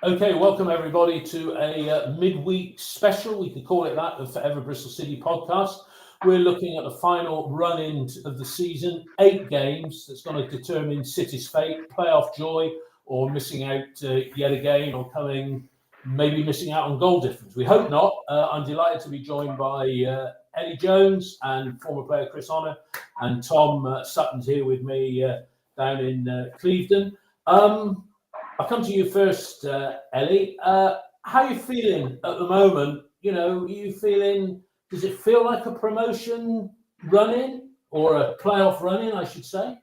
Okay, welcome everybody to a midweek special, we could call it that, the Forever Bristol City podcast. We're looking at the final run-in of the season, 8 games that's going to determine City's fate, playoff joy, or missing out yet again, or maybe missing out on goal difference. We hope not. I'm delighted to be joined by Eddie Jones and former player Chris Honor, and Tom Sutton's here with me down in Clevedon. I'll come to you first, Ellie. How are you feeling at the moment? Does it feel like a promotion run-in or a playoff run-in, I should say?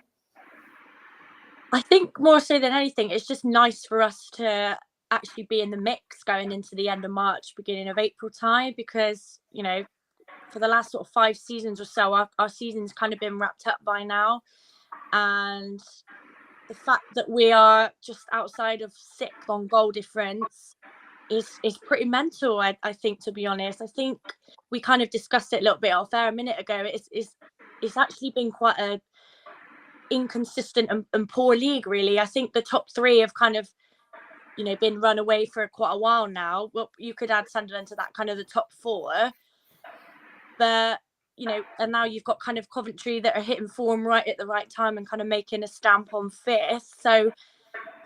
I think more so than anything, it's just nice for us to actually be in the mix going into the end of March, beginning of April time, because, for the last sort of 5 seasons or so, our season's kind of been wrapped up by now. And the fact that we are just outside of 6th on goal difference is pretty mental, I think, to be honest. I think we kind of discussed it a little bit off air a minute ago. It's actually been quite a inconsistent and poor league, really. I think the top 3 have kind of, been run away for quite a while now. Well, you could add Sunderland to that, kind of the top 4. But and now you've got kind of Coventry that are hitting form right at the right time and kind of making a stamp on 5th. So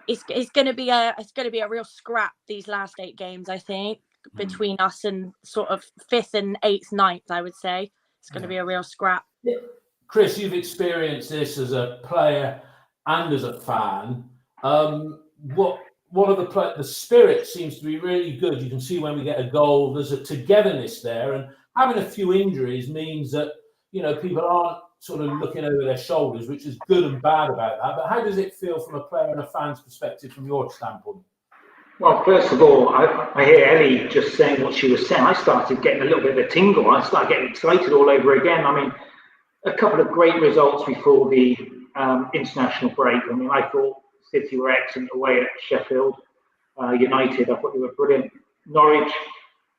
it's going to be a real scrap these last 8 games, I think, between us and sort of 5th and 8th, 9th. I would say it's going to be a real scrap. Chris, you've experienced this as a player and as a fan. What are the spirit seems to be really good. You can see when we get a goal, there's a togetherness there, and having a few injuries means that people aren't sort of looking over their shoulders, which is good and bad about that. But how does it feel from a player and a fan's perspective, from your standpoint? Well, first of all, I hear Ellie just saying what she was saying. I started getting a little bit of a tingle. I started getting excited all over again. I mean, a couple of great results before the international break. I mean, I thought City were excellent away at Sheffield United. I thought they were brilliant. Norwich,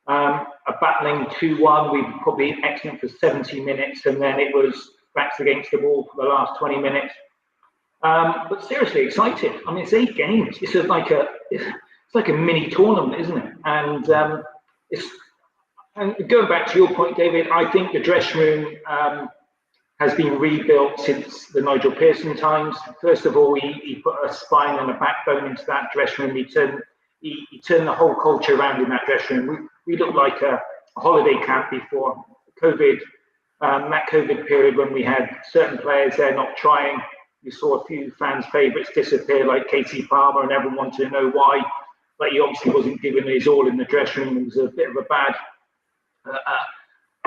a battling 2-1. We were probably excellent for 70 minutes, and then it was backs against the wall for the last 20 minutes. But seriously excited. I mean, it's 8 games. It's like a mini tournament, isn't it? And going back to your point, David, I think the dressing room has been rebuilt since the Nigel Pearson times. First of all, he put a spine and a backbone into that dressing room. He turned the whole culture around in that dressing room. We looked like a holiday camp before COVID. That COVID period when we had certain players there not trying. We saw a few fans' favourites disappear, like Casey Palmer, and everyone wanted to know why. But he obviously wasn't giving his all in the dressing room. It was a bit of a bad.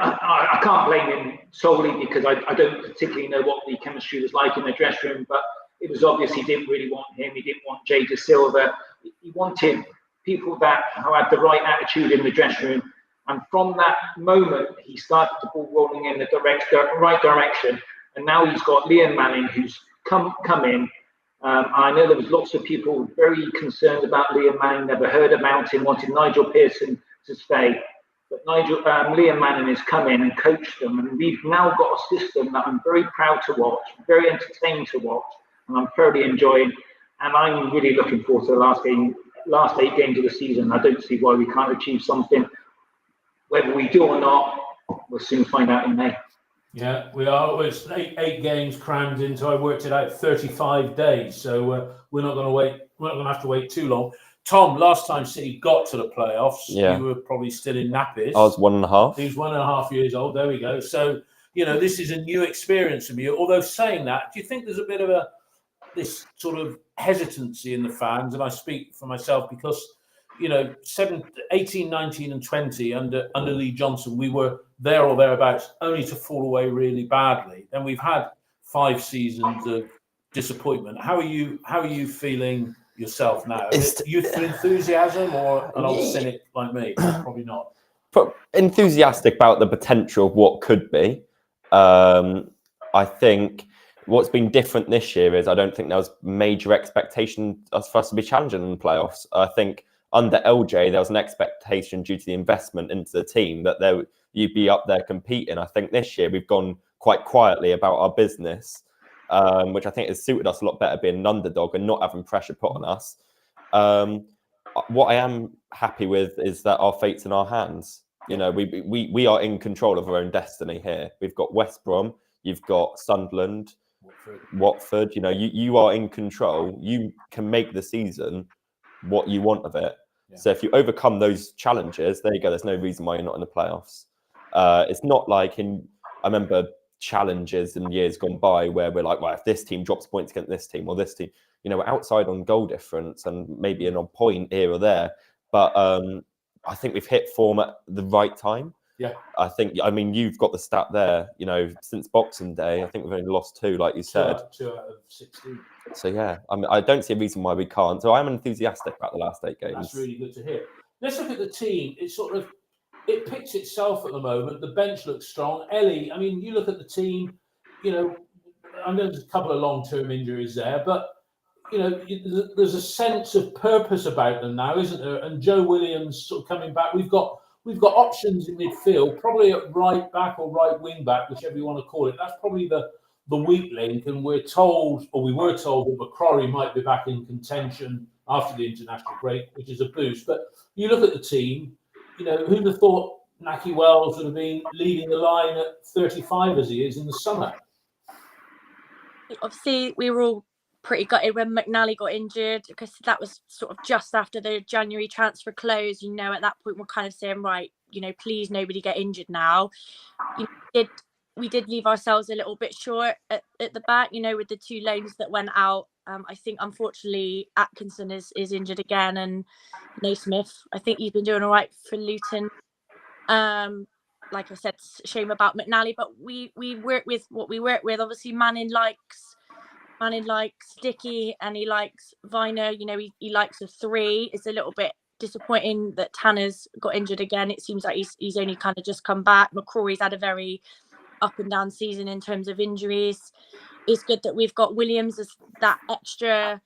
I can't blame him solely because I don't particularly know what the chemistry was like in the dressing room, but it was obvious he didn't really want him. He didn't want Jay De Silva. He wanted people who had the right attitude in the dressing room. And from that moment, he started the ball rolling in the right direction. And now he's got Liam Manning, who's come in. I know there was lots of people very concerned about Liam Manning, never heard about him, wanted Nigel Pearson to stay. But Liam Manning has come in and coached them, and we've now got a system that I'm very proud to watch, very entertained to watch, and I'm thoroughly enjoying. And I'm really looking forward to the last 8 games of the season. I don't see why we can't achieve something. Whether we do or not, we'll soon find out in May. Yeah, we are. It's 8 games crammed into, I worked it out, 35 days. So we're not going to wait. We're not going to have to wait too long. Tom, last time City got to the playoffs, you were probably still in nappies. I was 1.5. He was 1.5 years old. There we go. So, this is a new experience for you. Although saying that, do you think there's a bit of this sort of hesitancy in the fans? And I speak for myself because, 18, 19 and 20 under Lee Johnson, we were there or thereabouts, only to fall away really badly. And we've had 5 seasons of disappointment. How are you feeling yourself now? Is it youthful enthusiasm or an old cynic like me? Probably not. Enthusiastic about the potential of what could be. I think what's been different this year is I don't think there was major expectation for us to be challenging in the playoffs. I think under LJ, there was an expectation due to the investment into the team that you'd be up there competing. I think this year we've gone quite quietly about our business, which I think has suited us a lot better being an underdog and not having pressure put on us. what I am happy with is that our fate's in our hands. You know, we are in control of our own destiny here. We've got West Brom, you've got Sunderland, Watford. You know, you are in control. You can make the season what you want of it. Yeah. So if you overcome those challenges, there you go. There's no reason why you're not in the playoffs. It's not like I remember challenges in years gone by where we're like, well, if this team drops points against this team or this team, you know, we're outside on goal difference and maybe an on point here or there. But I think we've hit form at the right time. Yeah. I mean, you've got the stat there, you know, since Boxing Day, I think we've only lost 2, like you said. 2 out of 16. So, yeah, I mean, I don't see a reason why we can't. So I'm enthusiastic about the last 8 games. That's really good to hear. Let's look at the team. It picks itself at the moment. The bench looks strong. Ellie, I mean, you look at the team, you know, I know there's a couple of long-term injuries there, but, you know, there's a sense of purpose about them now, isn't there? And Joe Williams sort of coming back. We've got options in midfield, probably at right back or right wing back, whichever you want to call it. That's probably the weak link, and we were told that McCrory might be back in contention after the international break, which is a boost. But you look at the team, you know, who'd have thought Nahki Wells would have been leading the line at 35 as he is in the summer? Obviously, we were all pretty gutted when McNally got injured, because that was sort of just after the January transfer close. You know, at that point, we're kind of saying, right, you know, please nobody get injured now. You know, we did leave ourselves a little bit short at the back, you know, with the 2 loans that went out. I think, unfortunately, Atkinson is injured again, and Naismith, I think he's been doing all right for Luton. Like I said, shame about McNally, but we work with what we work with. Obviously, Manning likes Dickey, and he likes Viner. You know, he likes a 3. It's a little bit disappointing that Tanner's got injured again. It seems like he's only kind of just come back. McCrory's had a very up and down season in terms of injuries. It's good that we've got Williams as that extra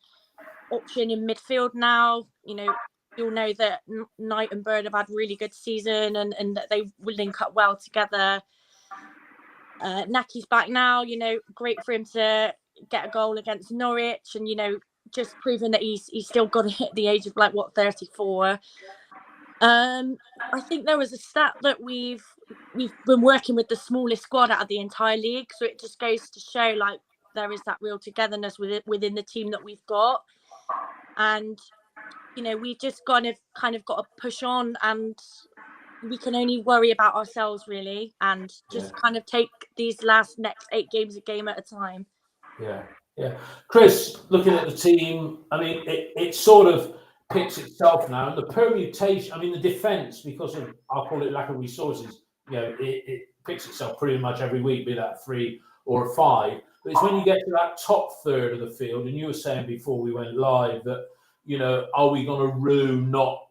option in midfield now. You know, you'll know that Knight and Bird have had really good season, and that they will link up well together. Naki's back now, you know, great for him to get a goal against Norwich, and, you know, just proving that he's still got to hit the age of 34. I think there was a stat that we've been working with the smallest squad out of the entire league, so it just goes to show there is that real togetherness within the team that we've got. And, you know, we've just kind of got to push on, and we can only worry about ourselves, really, and just kind of take these next 8 games a game at a time. Yeah. Chris, looking at the team, I mean, it sort of picks itself now. And the permutation, I mean, the defence, because of, I'll call it lack of resources, you know, it picks itself pretty much every week, be that 3 or a 5. But it's when you get to that top third of the field, and you were saying before we went live that, you know, are we going to rue not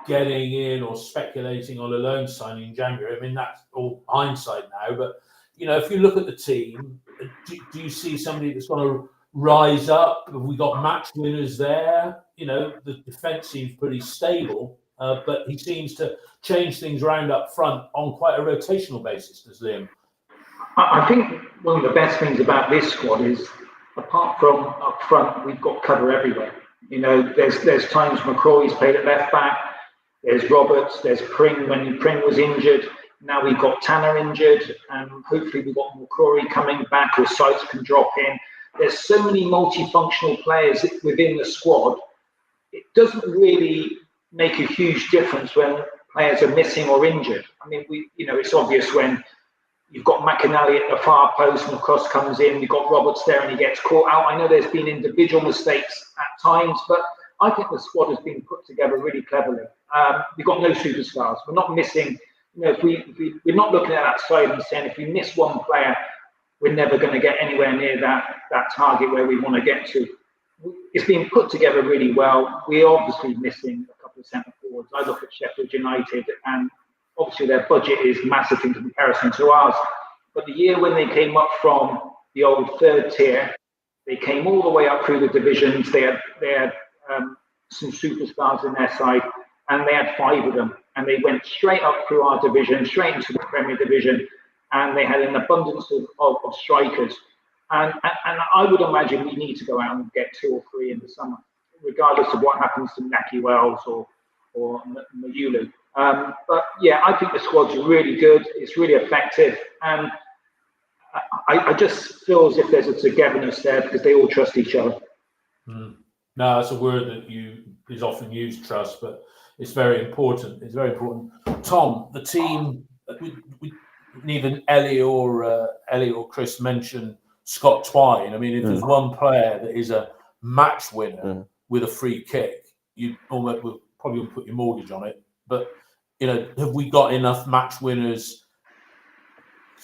getting in or speculating on a loan signing in January? I mean, that's all hindsight now. But, you know, if you look at the team, do you see somebody that's going to rise up? Have we got match winners there? You know, the defence seems pretty stable, but he seems to change things around up front on quite a rotational basis, does Liam? I think one of the best things about this squad is, apart from up front, we've got cover everywhere. You know, there's times McCrory's played at left back, there's Roberts, there's Pring when Pring was injured. Now we've got Tanner injured, and hopefully we've got McCrory coming back, or Sykes can drop in. There's so many multifunctional players within the squad. It doesn't really make a huge difference when players are missing or injured. I mean, it's obvious when you've got McInally at the far post and the cross comes in, you've got Roberts there and he gets caught out. I know there's been individual mistakes at times, but I think the squad has been put together really cleverly. We've got no superstars. We're not missing, you know, we're not looking at that side and saying if we miss one player, we're never going to get anywhere near that target where we want to get to. It's been put together really well. We're obviously missing a couple of centre forwards. I look at Sheffield United, and obviously their budget is massive in comparison to ours. But the year when they came up from the old 3rd tier, they came all the way up through the divisions. They had some superstars in their side, and they had 5 of them. And they went straight up through our division, straight into the Premier Division, and they had an abundance of strikers. And I would imagine we need to go out and get 2 or 3 in the summer. regardless of what happens to Naki Wells or Mayulu. But yeah, I think the squad's really good. It's really effective, and I just feel as if there's a togetherness there because they all trust each other. No, that's a word that is often used, trust, but it's very important. It's very important. Tom, the team, neither Ellie or Chris mentioned Scott Twine. I mean, if there's one player that is a match winner with a free kick, you almost will probably put your mortgage on it. But have we got enough match winners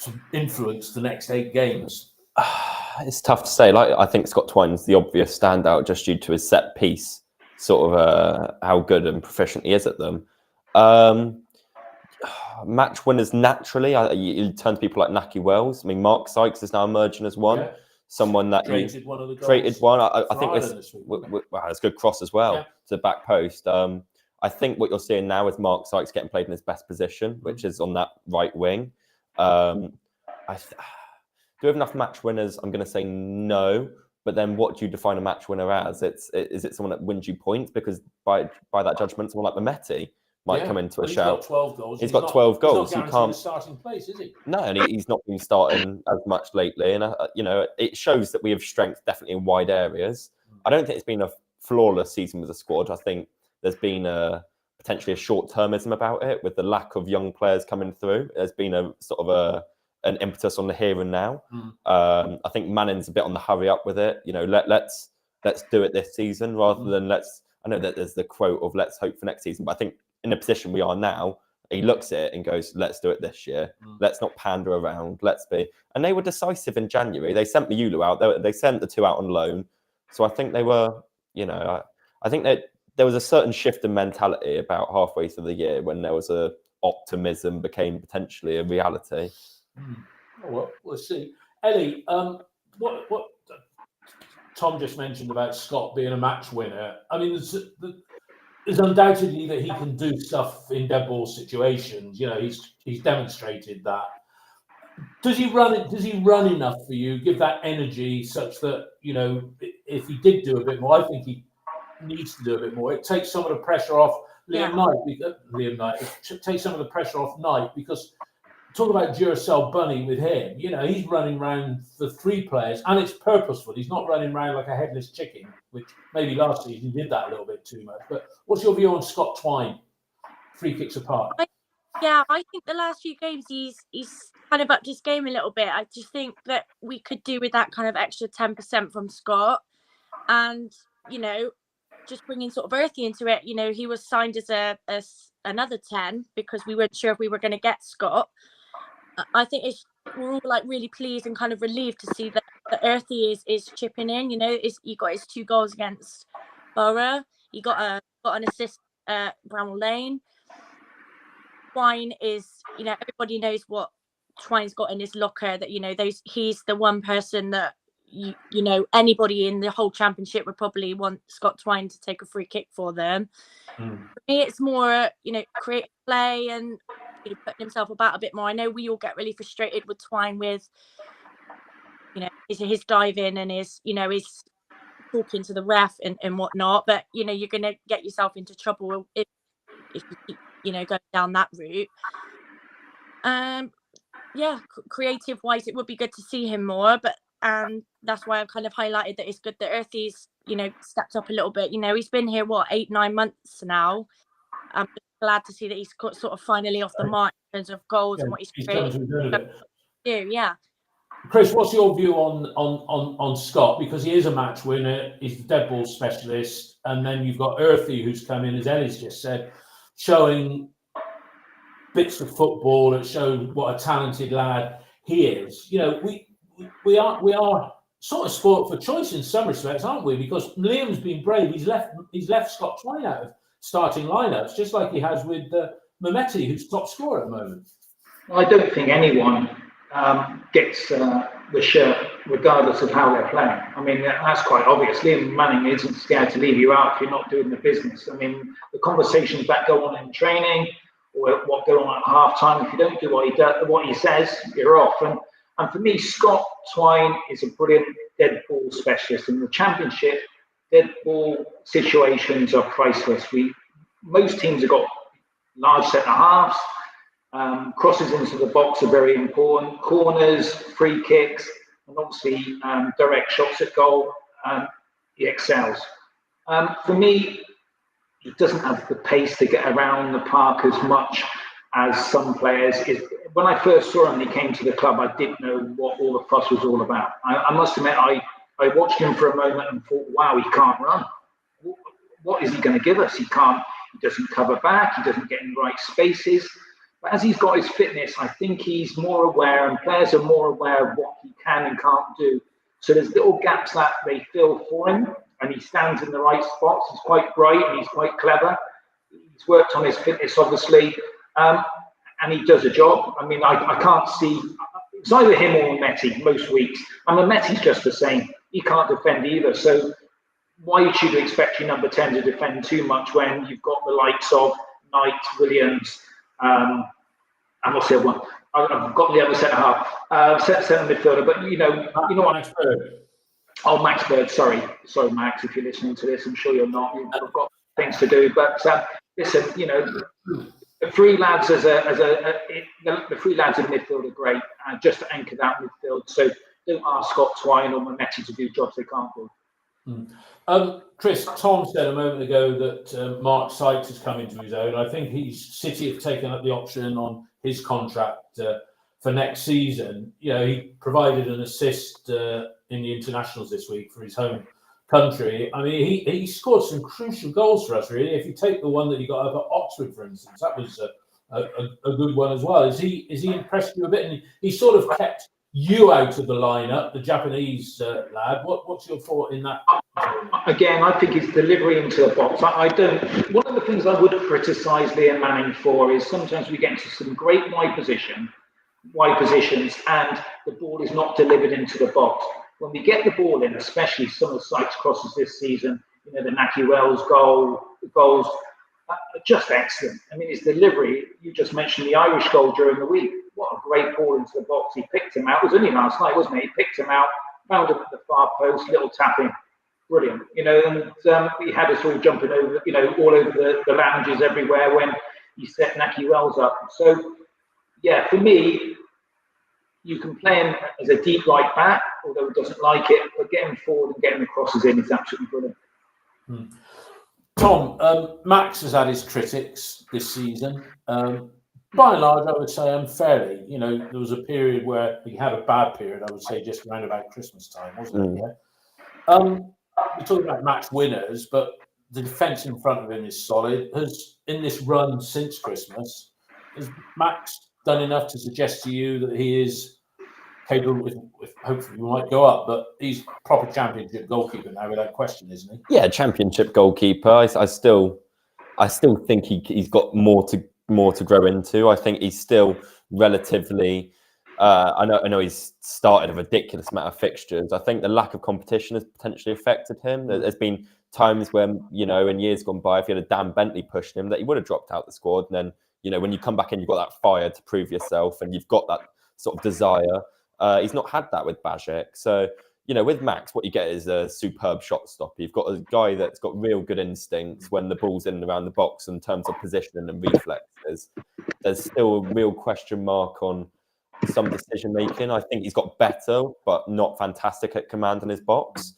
to influence the next 8 games? It's tough to say. Like, I think Scott Twine's the obvious standout just due to his set piece, sort of how good and proficient he is at them. Match winners naturally, you turn to people like Naki Wells. I mean, Mark Sykes is now emerging as one. Yeah. Someone that created one of the goals. Created one. I think it's a good cross as well to the back post. I think what you're seeing now is Mark Sykes getting played in his best position, which is on that right wing. Do we have enough match winners? I'm going to say no. But then what do you define a match winner as? Is it someone that wins you points? Because by that judgment, someone like Mametti might come into a shout. He's got 12 goals. He's got 12 goals. He's not guaranteed a starting place, is he? No, and he's not been starting as much lately. And, it shows that we have strength definitely in wide areas. I don't think it's been a flawless season with the squad. I think there's been potentially a short-termism about it with the lack of young players coming through. There's been a sort of an impetus on the here and now. I think Manning's a bit on the hurry up with it. Let's do it this season rather than I know that there's the quote of let's hope for next season, but I think in the position we are now, he looks at it and goes, let's do it this year. Let's not pander around. Let's be. And they were decisive in January. They sent Mayulu out. They sent the 2 out on loan. So I think they were, I think that there was a certain shift in mentality about halfway through the year when there was optimism became potentially a reality. Well, we'll see. Ellie, what Tom just mentioned about Scott being a match winner. I mean, there's undoubtedly that he can do stuff in dead ball situations. He's demonstrated that. Does he run enough for you? Give that energy such that if he did do a bit more, I think he needs to do a bit more. It takes some of the pressure off Liam Knight. It takes some of the pressure off Knight because. Talk about Duracell Bunny with him. He's running around for 3 players, and it's purposeful. He's not running around like a headless chicken, which maybe last season he did that a little bit too much. But what's your view on Scott Twine? Free kicks apart. I think the last few games he's kind of upped his game a little bit. I just think that we could do with that kind of extra 10% from Scott, and just bringing sort of Earthy into it. He was signed as another 10 because we weren't sure if we were going to get Scott. I think we're all really pleased and kind of relieved to see that Earthy is chipping in. He got his 2 goals against Borough. He got an assist at Bramall Lane. Twine is, everybody knows what Twine's got in his locker. That he's the one person that anybody in the whole championship would probably want Scott Twine to take a free kick for them. For me, it's more creative play and putting himself about a bit more. I know we all get really frustrated with Twine with his diving and his talking to the ref and whatnot, but you're gonna get yourself into trouble if you keep going down that route. Creative wise, it would be good to see him more, but that's why I've kind of highlighted that it's good that Earthy's stepped up a little bit. He's been here 8-9 months now. I'm glad to see that he's got sort of finally off the mark in terms of goals and what he's created. Chris, what's your view on Scott? Because he is a match winner, he's the dead ball specialist, and then you've got Earthy who's come in, as Ellie's just said, showing bits of football that show what a talented lad he is. We are sort of spoilt for choice in some respects, aren't we? Because Liam's been brave. He's left Scott Twine out of starting lineups, just like he has with Mametti, who's top scorer at the moment. Well, I don't think anyone gets the shirt regardless of how they're playing. I mean, that's quite obvious. Liam Manning isn't scared to leave you out if you're not doing the business. I mean, the conversations that go on in training or what go on at half time, if you don't do what he says, you're off. And for me, Scott Twine is a brilliant dead ball specialist. In the championship, dead ball situations are priceless. Most teams have got large centre halves. Crosses into the box are very important. Corners, free kicks, and obviously direct shots at goal. He excels. For me, he doesn't have the pace to get around the park as much as some players. When I first saw him, he came to the club, I didn't know what all the fuss was all about. I must admit, I watched him for a moment and thought, wow, he can't run. What is he going to give us? He doesn't cover back, he doesn't get in the right spaces. But as he's got his fitness, I think he's more aware, and players are more aware of what he can and can't do. So there's little gaps that they fill for him, and he stands in the right spots. He's quite bright and he's quite clever. He's worked on his fitness, obviously, and he does a job. I mean, I can't see, it's either him or Metti most weeks. And Metti's just the same. He can't defend either. So why should you expect your number 10 to defend too much when you've got the likes of Knight, Williams, and what's the other one? I've got the other centre half, centre midfielder, but you know what? Max Bird. Oh, Max Bird. Sorry, Max. If you're listening to this, I'm sure you're not. You've got things to do. But listen, the three lads the three lads in midfield are great. Just to anchor that midfield. So don't ask Scott Twine or Manetti to do jobs they can't do. Chris, Tom said a moment ago that Mark Sykes has come into his own. I think City have taken up the option on his contract for next season. He provided an assist in the internationals this week for his home country. I mean, he scored some crucial goals for us, really. If you take the one that he got over at Oxford, for instance, that was a good one as well. Is he impressed you a bit? And he sort of kept you out of the lineup, the Japanese lad. What's your thought in that? Again, I think his delivery into the box. One of the things I would criticise Liam Manning for is sometimes we get into some great wide positions, and the ball is not delivered into the box. When we get the ball in, especially some of the Sykes crosses this season, the Naki Wells goals are just excellent. I mean, his delivery, you just mentioned the Irish goal during the week. What a great ball into the box. He picked him out. It was only last night, wasn't it? He picked him out, found him at the far post, little tapping. Brilliant. And he had us all jumping over, all over the lounges everywhere when he set Naki Wells up. So, yeah, for me, you can play him as a deep right back, although he doesn't like it, but getting forward and getting the crosses in is absolutely brilliant. Tom, Max has had his critics this season. By and large, I would say unfairly. There was a period where he had a bad period, I would say, just around about Christmas time, wasn't it? Yeah. We're talking about match winners, but the defence in front of him is solid. In this run since Christmas, has Max done enough to suggest to you that he is capable? Hopefully, we might go up, but he's proper championship goalkeeper now, without question, isn't he? Yeah, championship goalkeeper. I still think he's got more to grow into. I think he's still relatively. I know he's started a ridiculous amount of fixtures. I think the lack of competition has potentially affected him. There's been times when, in years gone by, if you had a Dan Bentley pushing him, that he would have dropped out the squad. And then, when you come back in, you've got that fire to prove yourself and you've got that sort of desire. He's not had that with Bajek. So, with Max, what you get is a superb shot stopper. You've got a guy that's got real good instincts when the ball's in and around the box in terms of positioning and reflexes. There's still a real question mark on some decision making. I think he's got better, but not fantastic at commanding his box.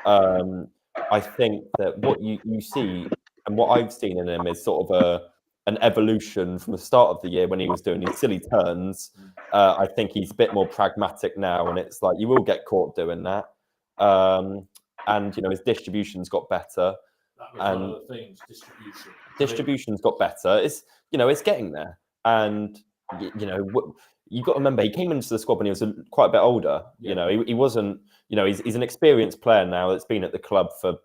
I think that what you see and what I've seen in him is sort of an evolution from the start of the year when he was doing these silly turns. I think he's a bit more pragmatic now, and it's like you will get caught doing that. And his distribution's got better. That was one of the things. Distribution's got better. It's getting there, and you've got to remember, he came into the squad when he was quite a bit older. Yeah. He wasn't, he's an experienced player now that's been at the club for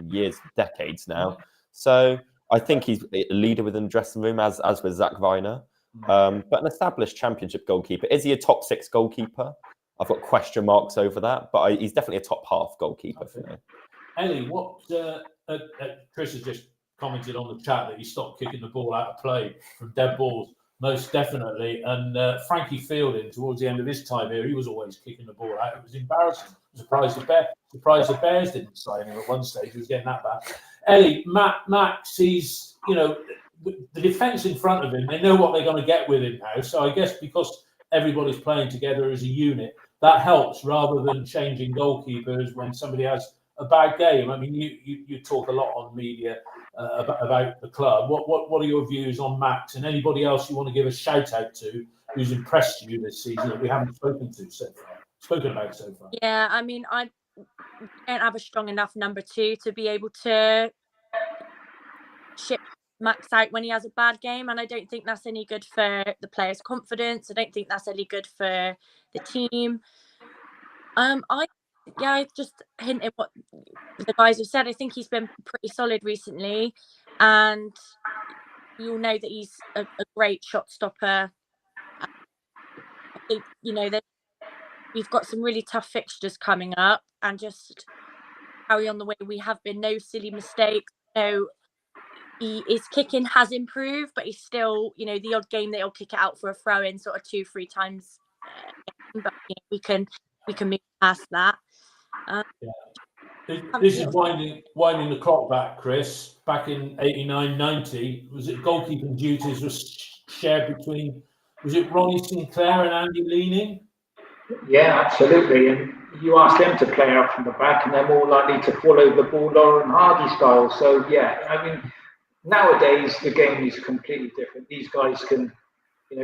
years, decades now. So I think he's a leader within the dressing room, as with Zach Viner. But an established championship goalkeeper. Is he a top 6 goalkeeper? I've got question marks over that, but he's definitely a top half goalkeeper for me. Ellie, Chris has just commented on the chat that he stopped kicking the ball out of play from dead balls. Most definitely. And Frankie Fielding, towards the end of his time here, he was always kicking the ball out. It was embarrassing. I was surprised Surprised the Bears didn't sign him at one stage. He was getting that bad. Ellie, Max, he's, the defence in front of him, they know what they're going to get with him now. So I guess because everybody's playing together as a unit, that helps rather than changing goalkeepers when somebody has a bad game. I mean, you talk a lot on media about the club. What are your views on Max and anybody else you want to give a shout out to who's impressed you this season that we haven't spoken about so far? Yeah, I mean, I don't have a strong enough number 2 to be able to ship Max out when he has a bad game, and I don't think that's any good for the players' confidence. I don't think that's any good for the team. I just hinted what the guys have said. I think he's been pretty solid recently, and you all know that he's a great shot stopper. I think we've got some really tough fixtures coming up, and just carry on the way we have been. No silly mistakes. No, his kicking has improved, but he's still, the odd game that he'll kick it out for a throw in sort of 2-3 times. But we can move past that. This is winding the clock back, Chris. Back in 89-90, was it goalkeeping duties was shared between, was it Ronnie Sinclair and Andy Leaning? Yeah, absolutely. And you ask them to play out from the back, and they're more likely to follow the ball Laura and Hardy style. So yeah, I mean, nowadays the game is completely different. These guys can,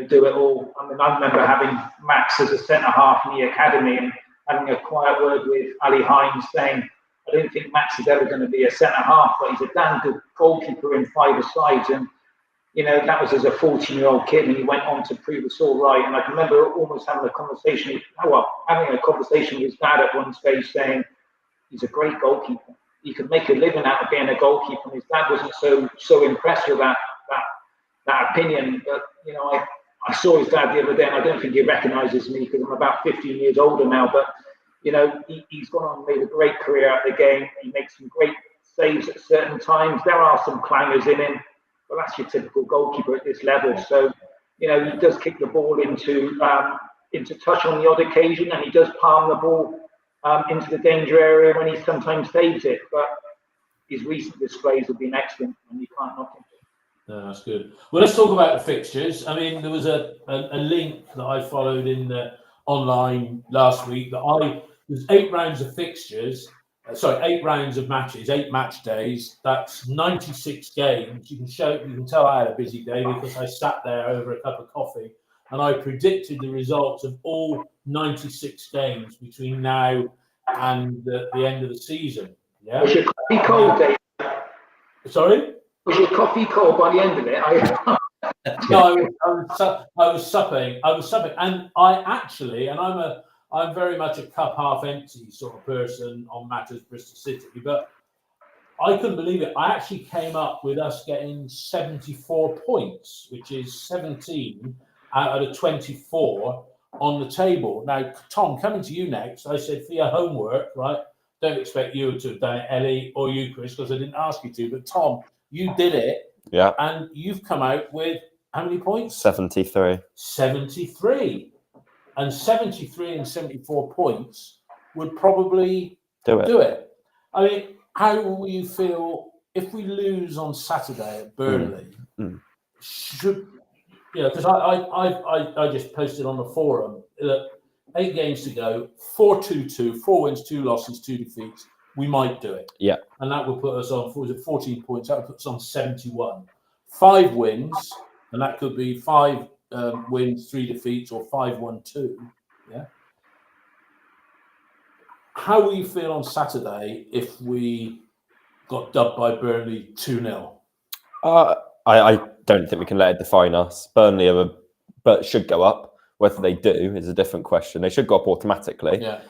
do it all. I mean, I remember having Max as a centre half in the academy and having a quiet word with Ali Hines saying, I don't think Max is ever going to be a centre half, but he's a damn good goalkeeper in 5-a-sides. And that was as a 14-year-old kid, and he went on to prove us all right. And I can remember almost having a conversation with his dad at one stage saying, he's a great goalkeeper. He can make a living out of being a goalkeeper. And his dad wasn't so impressed with that opinion. But, I saw his dad the other day, and I don't think he recognises me because I'm about 15 years older now. But, he's gone on and made a great career out of the game. He makes some great saves at certain times. There are some clangers in him. Well, that's your typical goalkeeper at this level. So, he does kick the ball into touch on the odd occasion, and he does palm the ball into the danger area when he sometimes saves it. But his recent displays have been excellent, and you can't knock him. No, that's good. Well, let's talk about the fixtures. I mean, there was a link that I followed in online last week that there's 8 rounds of fixtures. 8 rounds of matches, 8 match days. That's 96 games. You can tell I had a busy day because I sat there over a cup of coffee and I predicted the results of all 96 games between now and the end of the season. Yeah. Was your coffee cold, Dave? Sorry? Was your coffee cold by the end of it? No, I was supping, and I'm very much a cup half empty sort of person on matters Bristol City, but I couldn't believe it. I actually came up with us getting 74 points, which is 17 out of 24 on the table. Now, Tom, coming to you next, I said for your homework, right? Don't expect you to have done it, Ellie, or you, Chris, because I didn't ask you to, but Tom, you did it. Yeah. And you've come out with how many points? 73. 73. And 73 and 74 points would probably do it. I mean, how will you feel if we lose on Saturday at Burnley? Because I just posted on the forum that 8 games to go, 4-2-2, 4 wins, 2 losses, 2 defeats. We might do it. Yeah. And that would put us on, 14 points. That would put us on 71. 5 wins, and that could be 5 wins, 3 defeats, or 5-1-2. Yeah. How will you feel on Saturday if we got dubbed by Burnley 2-0? I don't think we can let it define us. Burnley but should go up. Whether they do is a different question. They should go up automatically. Yeah.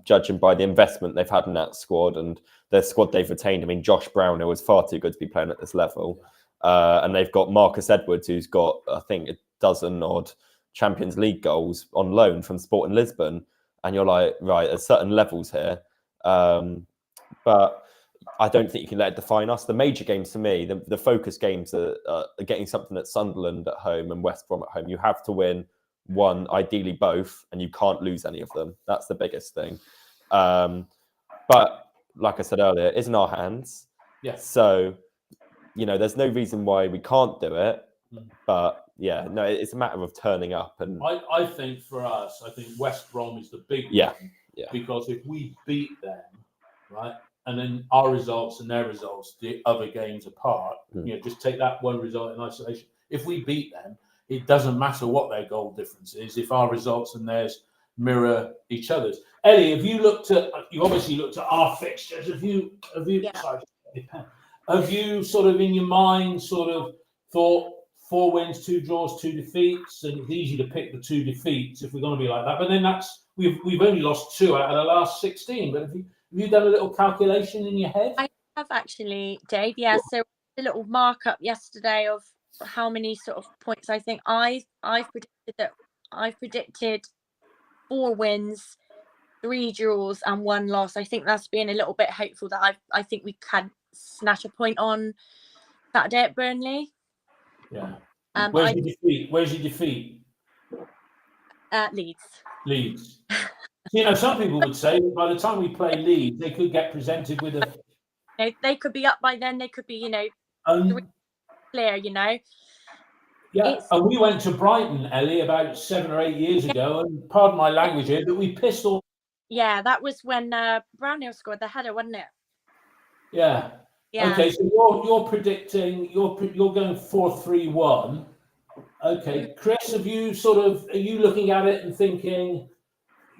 Judging by the investment they've had in that squad and the squad they've retained. I mean, Josh Brownhill is far too good to be playing at this level. And they've got Marcus Edwards, who's got, I think, a dozen odd Champions League goals on loan from Sporting Lisbon. And you're like, right, there's certain levels here. But I don't think you can let it define us. The major games for me, the focus games are getting something at Sunderland at home and West Brom at home. You have to win one, ideally both, and you can't lose any of them. That's the biggest thing. but like I said earlier, it's in our hands. Yeah. So, there's no reason why we can't do it. But yeah, no, it's a matter of turning up. And I think for us, I think West Brom is the big Yeah. one. Because if we beat them, right, and then our results and their results, the other games apart, just take that one result in isolation. If we beat them, it doesn't matter what their goal difference is if our results and theirs mirror each other's. Ellie, you obviously looked at our fixtures. Have you sort of in your mind sort of thought 4 wins, 2 draws, 2 defeats, and it's easy to pick the 2 defeats if we're going to be like that. But then we've only lost 2 out of the last 16. But have you done a little calculation in your head? I have actually, Dave. Yeah, so a little markup yesterday of how many sort of points I think I've predicted 4 wins, 3 draws, and 1 loss. I think that's being a little bit hopeful that I think we can snatch a point on Saturday at Burnley. Yeah. Where's your defeat? Leeds. Some people would say that by the time we play Leeds, they could get presented with a. They could be up by then. They could be, 3 clear. Yeah, and we went to Brighton, Ellie, about 7 or 8 years ago, and pardon my language here, but we pissed all. Yeah, that was when Brownhill scored the header, wasn't it? Yeah. Okay, so you're predicting you're going 4-3-1. Okay, Chris, are you looking at it and thinking,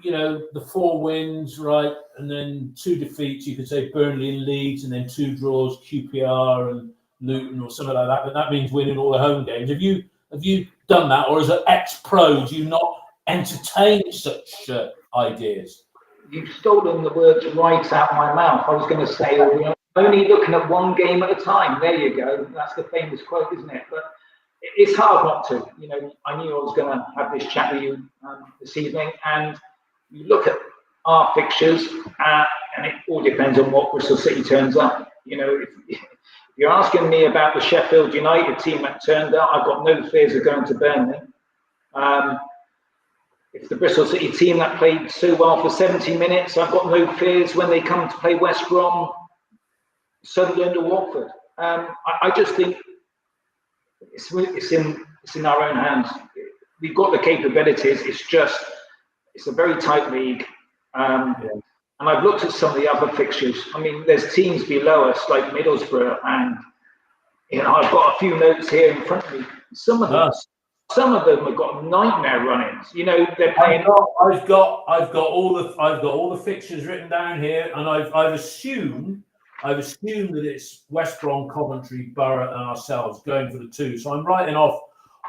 the 4 wins, right, and then 2 defeats? You could say Burnley and Leeds, and then 2 draws, QPR and Luton or something like that. But that means winning all the home games. Have you done that, or as an ex-pro, do you not entertain such ideas? You've stolen the words right out of my mouth. I was going to say, only looking at 1 game at a time. There you go. That's the famous quote, isn't it? But it's hard not to. I knew I was going to have this chat with you this evening, and you look at our fixtures, and it all depends on what Bristol City turns up. If you're asking me about the Sheffield United team that turned up, I've got no fears of going to Burnley. If the Bristol City team that played so well for 70 minutes, I've got no fears when they come to play West Brom, Sunderland or Watford. I just think it's in our own hands. We've got the capabilities. It's a very tight league. And I've looked at some of the other fixtures. I mean, there's teams below us like Middlesbrough, and I've got a few notes here in front of me. Some of them have got nightmare run-ins. They're playing. I've got all the fixtures written down here, and I've assumed that it's West Brom, Coventry, Borough, and ourselves going for the 2. So I'm writing off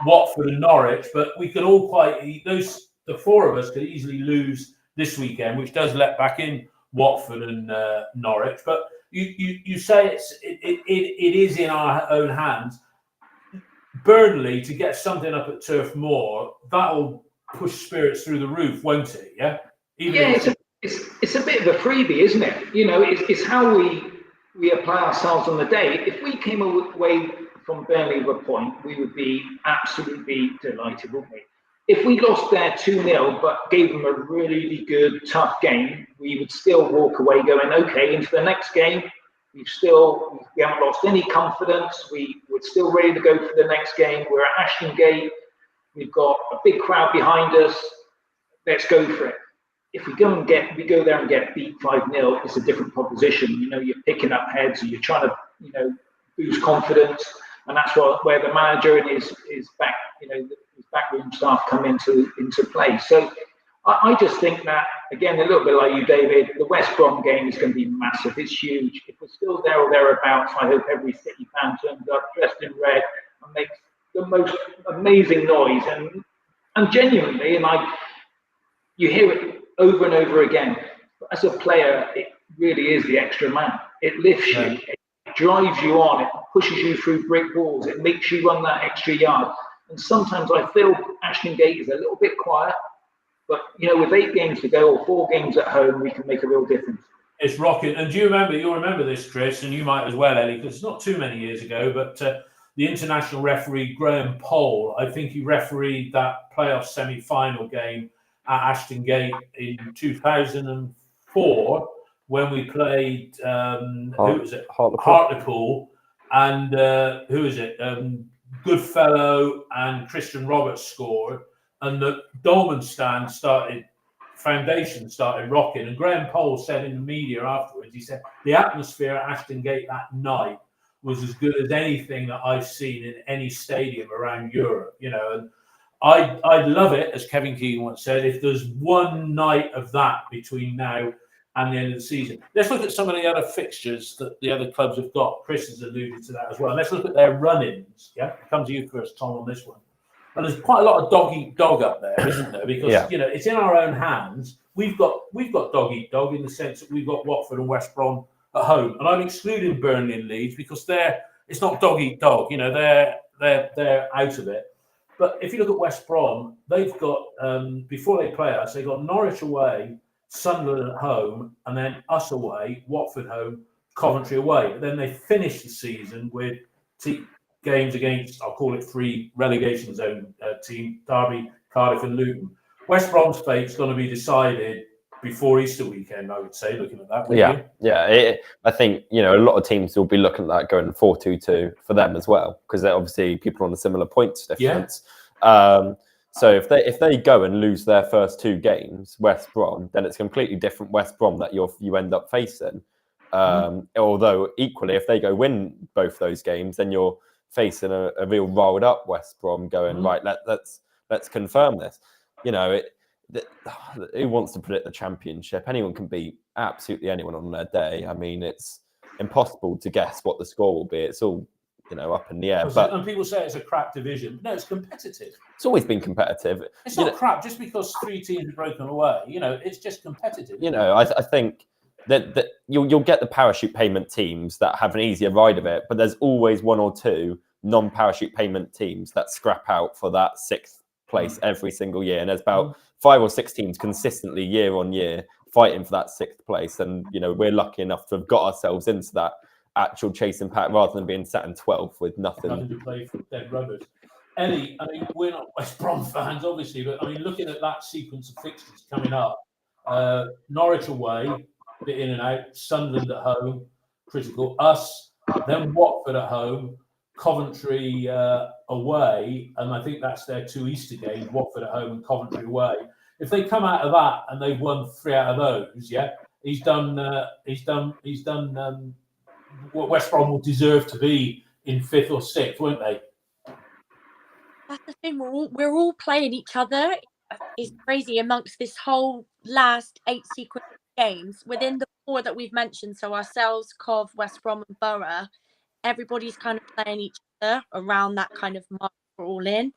Watford and Norwich, but we could all the 4 of us could easily lose this weekend, which does let back in Watford and Norwich. But you say it is in our own hands. Burnley, to get something up at Turf Moor, that'll push spirits through the roof, won't it? Yeah. It's a bit of a freebie, isn't it? It's how we apply ourselves on the day. If we came away from Burnley with a point, we would be absolutely delighted, wouldn't we? If we lost there 2-0, but gave them a really good, tough game, we would still walk away going, okay, into the next game, we haven't lost any confidence. We're still ready to go for the next game. We're at Ashton Gate. We've got a big crowd behind us. Let's go for it. If we go there and get beat 5-0, it's a different proposition. You're picking up heads, and you're trying to, boost confidence, and that's where the manager and his back, his backroom staff come into play. So I just think that, again, a little bit like you, David, the West Brom game is going to be massive. It's huge. If we're still there or thereabouts, I hope every City fan turns up dressed in red and makes the most amazing noise. And genuinely, you hear it over and over again. But as a player, it really is the extra man. It lifts you. It drives you on. It pushes you through brick walls. It makes you run that extra yard. And sometimes I feel Ashton Gate is a little bit quiet. But, with 8 games to go or 4 games at home, we can make a real difference. It's rocking. And you'll remember this, Chris, and you might as well, Ellie, because it's not too many years ago, but the international referee, Graham Pole, I think he refereed that playoff semi-final game at Ashton Gate in 2004. when we played who was it? Hartlepool. Hartlepool, and who is it? Goodfellow and Christian Roberts scored, and the Dolman stand foundation started rocking. And Graham Pole said in the media afterwards, he said the atmosphere at Ashton Gate that night was as good as anything that I've seen in any stadium around Europe. You know, and I'd love it, as Kevin Keegan once said, if there's one night of that between now and the end of the season. Let's look at some of the other fixtures that the other clubs have got. Chris has alluded to that as well. Let's look at their run-ins. Yeah, come to you first, Tom, on this one. And there's quite a lot of dog-eat-dog up there, isn't there? Because you know, it's in our own hands. We've got dog-eat-dog in the sense that we've got Watford and West Brom at home, and I'm excluding Burnley and Leeds because it's not dog-eat-dog. You know, they're out of it. But if you look at West Brom, they've got before they play us, they've got Norwich away, Sunderland at home, and then us away, Watford home, Coventry away. But then they finish the season with games against, I'll call it 3 relegation zone team, Derby, Cardiff and Luton. West Brom's fate's going to be decided before Easter weekend, I would say, looking at that. I think, you know, a lot of teams will be looking at that going 4-2-2 for them as well, because they're obviously people on a similar points difference. So if they go and lose their first 2 games, West Brom, then it's completely different West Brom that you end up facing. Although equally, if they go win both those games, then you're facing a real rolled up West Brom going, right, let's confirm this. You know, who wants to predict the Championship? Anyone can beat absolutely anyone on their day. I mean, it's impossible to guess what the score will be. It's all, you know, up in the air. And people say it's a crap division. No, it's competitive. It's always been competitive. It's not crap just because 3 teams have broken away. You know, it's just competitive. You know, I think that you'll get the parachute payment teams that have an easier ride of it, but there's always 1 or 2 non-parachute payment teams that scrap out for that 6th place every single year. And there's about 5 or 6 teams consistently year on year fighting for that 6th place. And, you know, we're lucky enough to have got ourselves into that actual chasing pack rather than being sat in 12th with nothing to play for dead rubbers. Ellie, I mean, we're not West Brom fans, obviously, but I mean, looking at that sequence of fixtures coming up, Norwich away, bit in and out, Sunderland at home, critical, us, then Watford at home, Coventry away, and I think that's their 2 Easter games, Watford at home and Coventry away. If they come out of that and they've won 3 out of those, he's done what West Brom will deserve to be in 5th or 6th, won't they? That's the thing. We're all playing each other. It's crazy amongst this whole last 8 sequence games within the 4 that we've mentioned. So ourselves, Cov, West Brom, and Borough. Everybody's kind of playing each other around that kind of mark we're all in.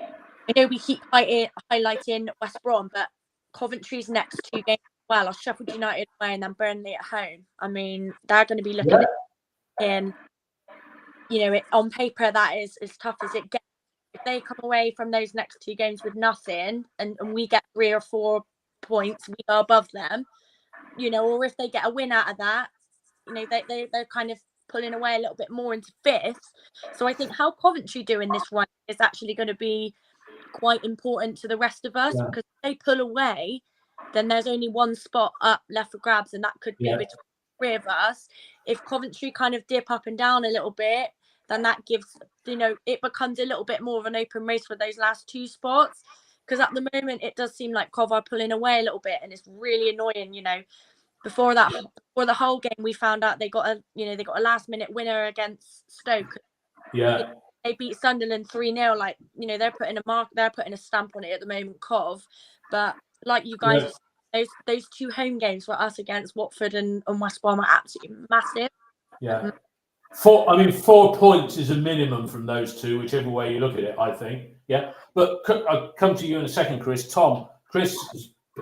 I know we keep highlighting West Brom, but Coventry's next 2 games as well are Sheffield United away and then Burnley at home. I mean, they're going to be looking at in, you know, on paper that is as tough as it gets. If they come away from those next 2 games with nothing and we get 3 or 4 points, we are above them, you know, or if they get a win out of that, you know, they're kind of pulling away a little bit more into 5th. So I think how Coventry do in this run is actually going to be quite important to the rest of us, because if they pull away, then there's only 1 spot up left for grabs, and that could be between 3 of us. If Coventry kind of dip up and down a little bit, then that gives, you know, it becomes a little bit more of an open race for those last 2 spots, because at the moment it does seem like Cov are pulling away a little bit, and it's really annoying. You know, before the whole game, we found out they got a last minute winner against Stoke. They beat Sunderland 3-0. Like, you know, they're putting a stamp on it at the moment, Cov. But like you guys, those 2 home games for us against Watford and West Brom are absolutely massive. 4 points is a minimum from those 2, whichever way you look at it, I think. But I'll come to you in a second, Chris. Tom, Chris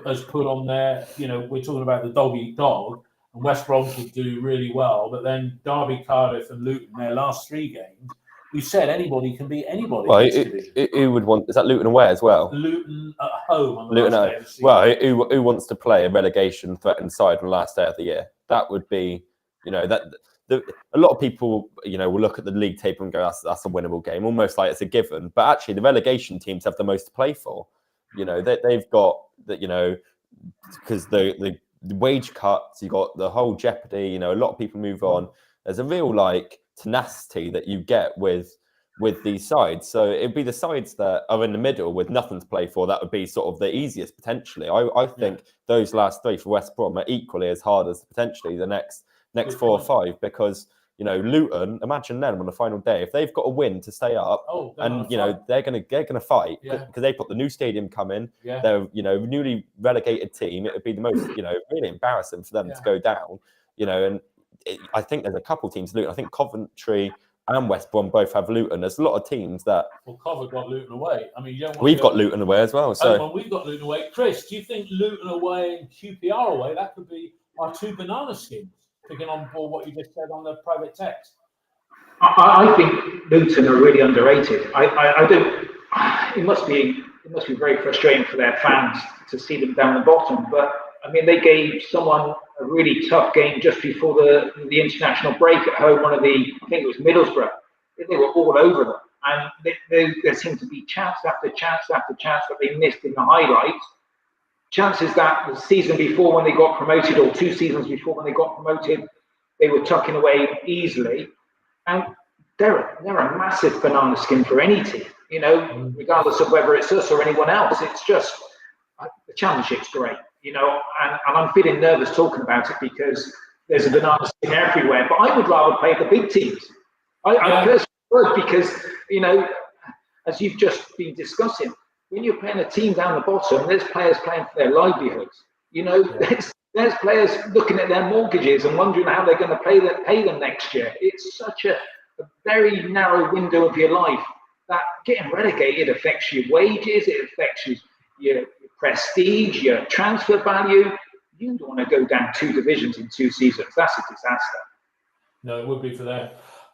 has put on there, you know, we're talking about the dog-eat-dog, and West Brom would do really well, but then Derby, Cardiff and Luton, their last 3 games, we said anybody can beat anybody. Well, who would want? Is that Luton away as well? Luton at home. On the Luton last day of the season. Well, who wants to play a relegation threatened side on the last day of the year? That would be, you know, a lot of people, you know, will look at the league table and go, that's a winnable game, almost like it's a given. But actually, the relegation teams have the most to play for. You know, they've got that, you know, because the the wage cuts, you got the whole jeopardy. You know, a lot of people move on. There's a real like tenacity that you get with these sides. So it'd be the sides that are in the middle with nothing to play for. That would be sort of the easiest potentially. I think those last three for West Brom are equally as hard as potentially the next 4 or 5, because you know, Luton, imagine them on the final day, if they've got a win to stay up, and you know they're gonna fight because they've got the new stadium coming. They're, you know, newly relegated team. It would be the most, you know, really embarrassing for them to go down. You know, and I think there's a couple teams, Luton. I think Coventry and West Brom both have Luton. There's a lot of teams that. Well, Coventry got Luton away. I mean, you don't want we've got Luton away as well. So well, we've got Luton away. Chris, do you think Luton away and QPR away, that could be our 2 banana skins? Picking on board what you just said on the private text. I think Luton are really underrated. I don't. It must be very frustrating for their fans to see them down the bottom. But I mean, they gave someone a really tough game just before the international break at home. I think it was Middlesbrough. They were all over them, and there seemed to be chance after chance after chance that they missed in the highlights. Chances that the season before when they got promoted, or 2 seasons before when they got promoted, they were tucking away easily. And they're a massive banana skin for any team, you know, regardless of whether it's us or anyone else. It's just, the championship's great, you know, and I'm feeling nervous talking about it because there's a banana skin everywhere. But I would rather play the big teams. I personally would, because, you know, as you've just been discussing, when you're playing a team down the bottom, there's players playing for their livelihoods. You know, there's players looking at their mortgages and wondering how they're going to pay them next year. It's such a very narrow window of your life that getting relegated affects your wages, it affects your prestige, your transfer value. You don't want to go down 2 divisions in 2 seasons. That's a disaster. No, it would be for them.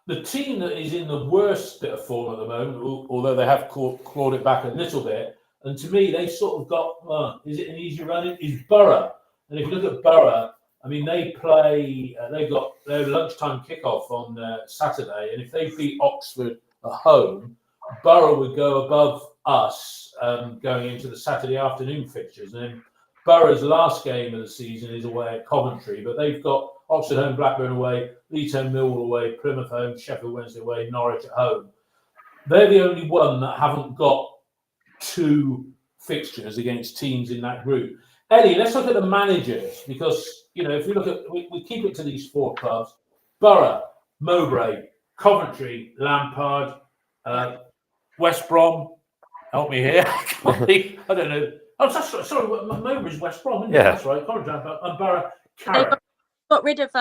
The team that is in the worst bit of form at the moment, although they have clawed it back a little bit, and to me, they sort of got, is it an easy run? Is Borough. And if you look at Borough, I mean, they play, they've got their lunchtime kickoff on Saturday, and if they beat Oxford at home, Borough would go above us going into the Saturday afternoon fixtures. And then Borough's last game of the season is away at Coventry, but they've got Oxford home, Blackburn away, Leeds home, Millwall away, Plymouth home, Sheffield Wednesday away, Norwich at home. They're the only one that haven't got 2 fixtures against teams in that group. Eddie, let's look at the managers, because, you know, if we look at, we keep it to these 4 clubs: Borough, Mowbray, Coventry, Lampard, West Brom. Help me here. I don't know. Oh, sorry, Mowbray's West Brom, isn't it? That's right. Coventry, and Borough, Carrick. Got rid of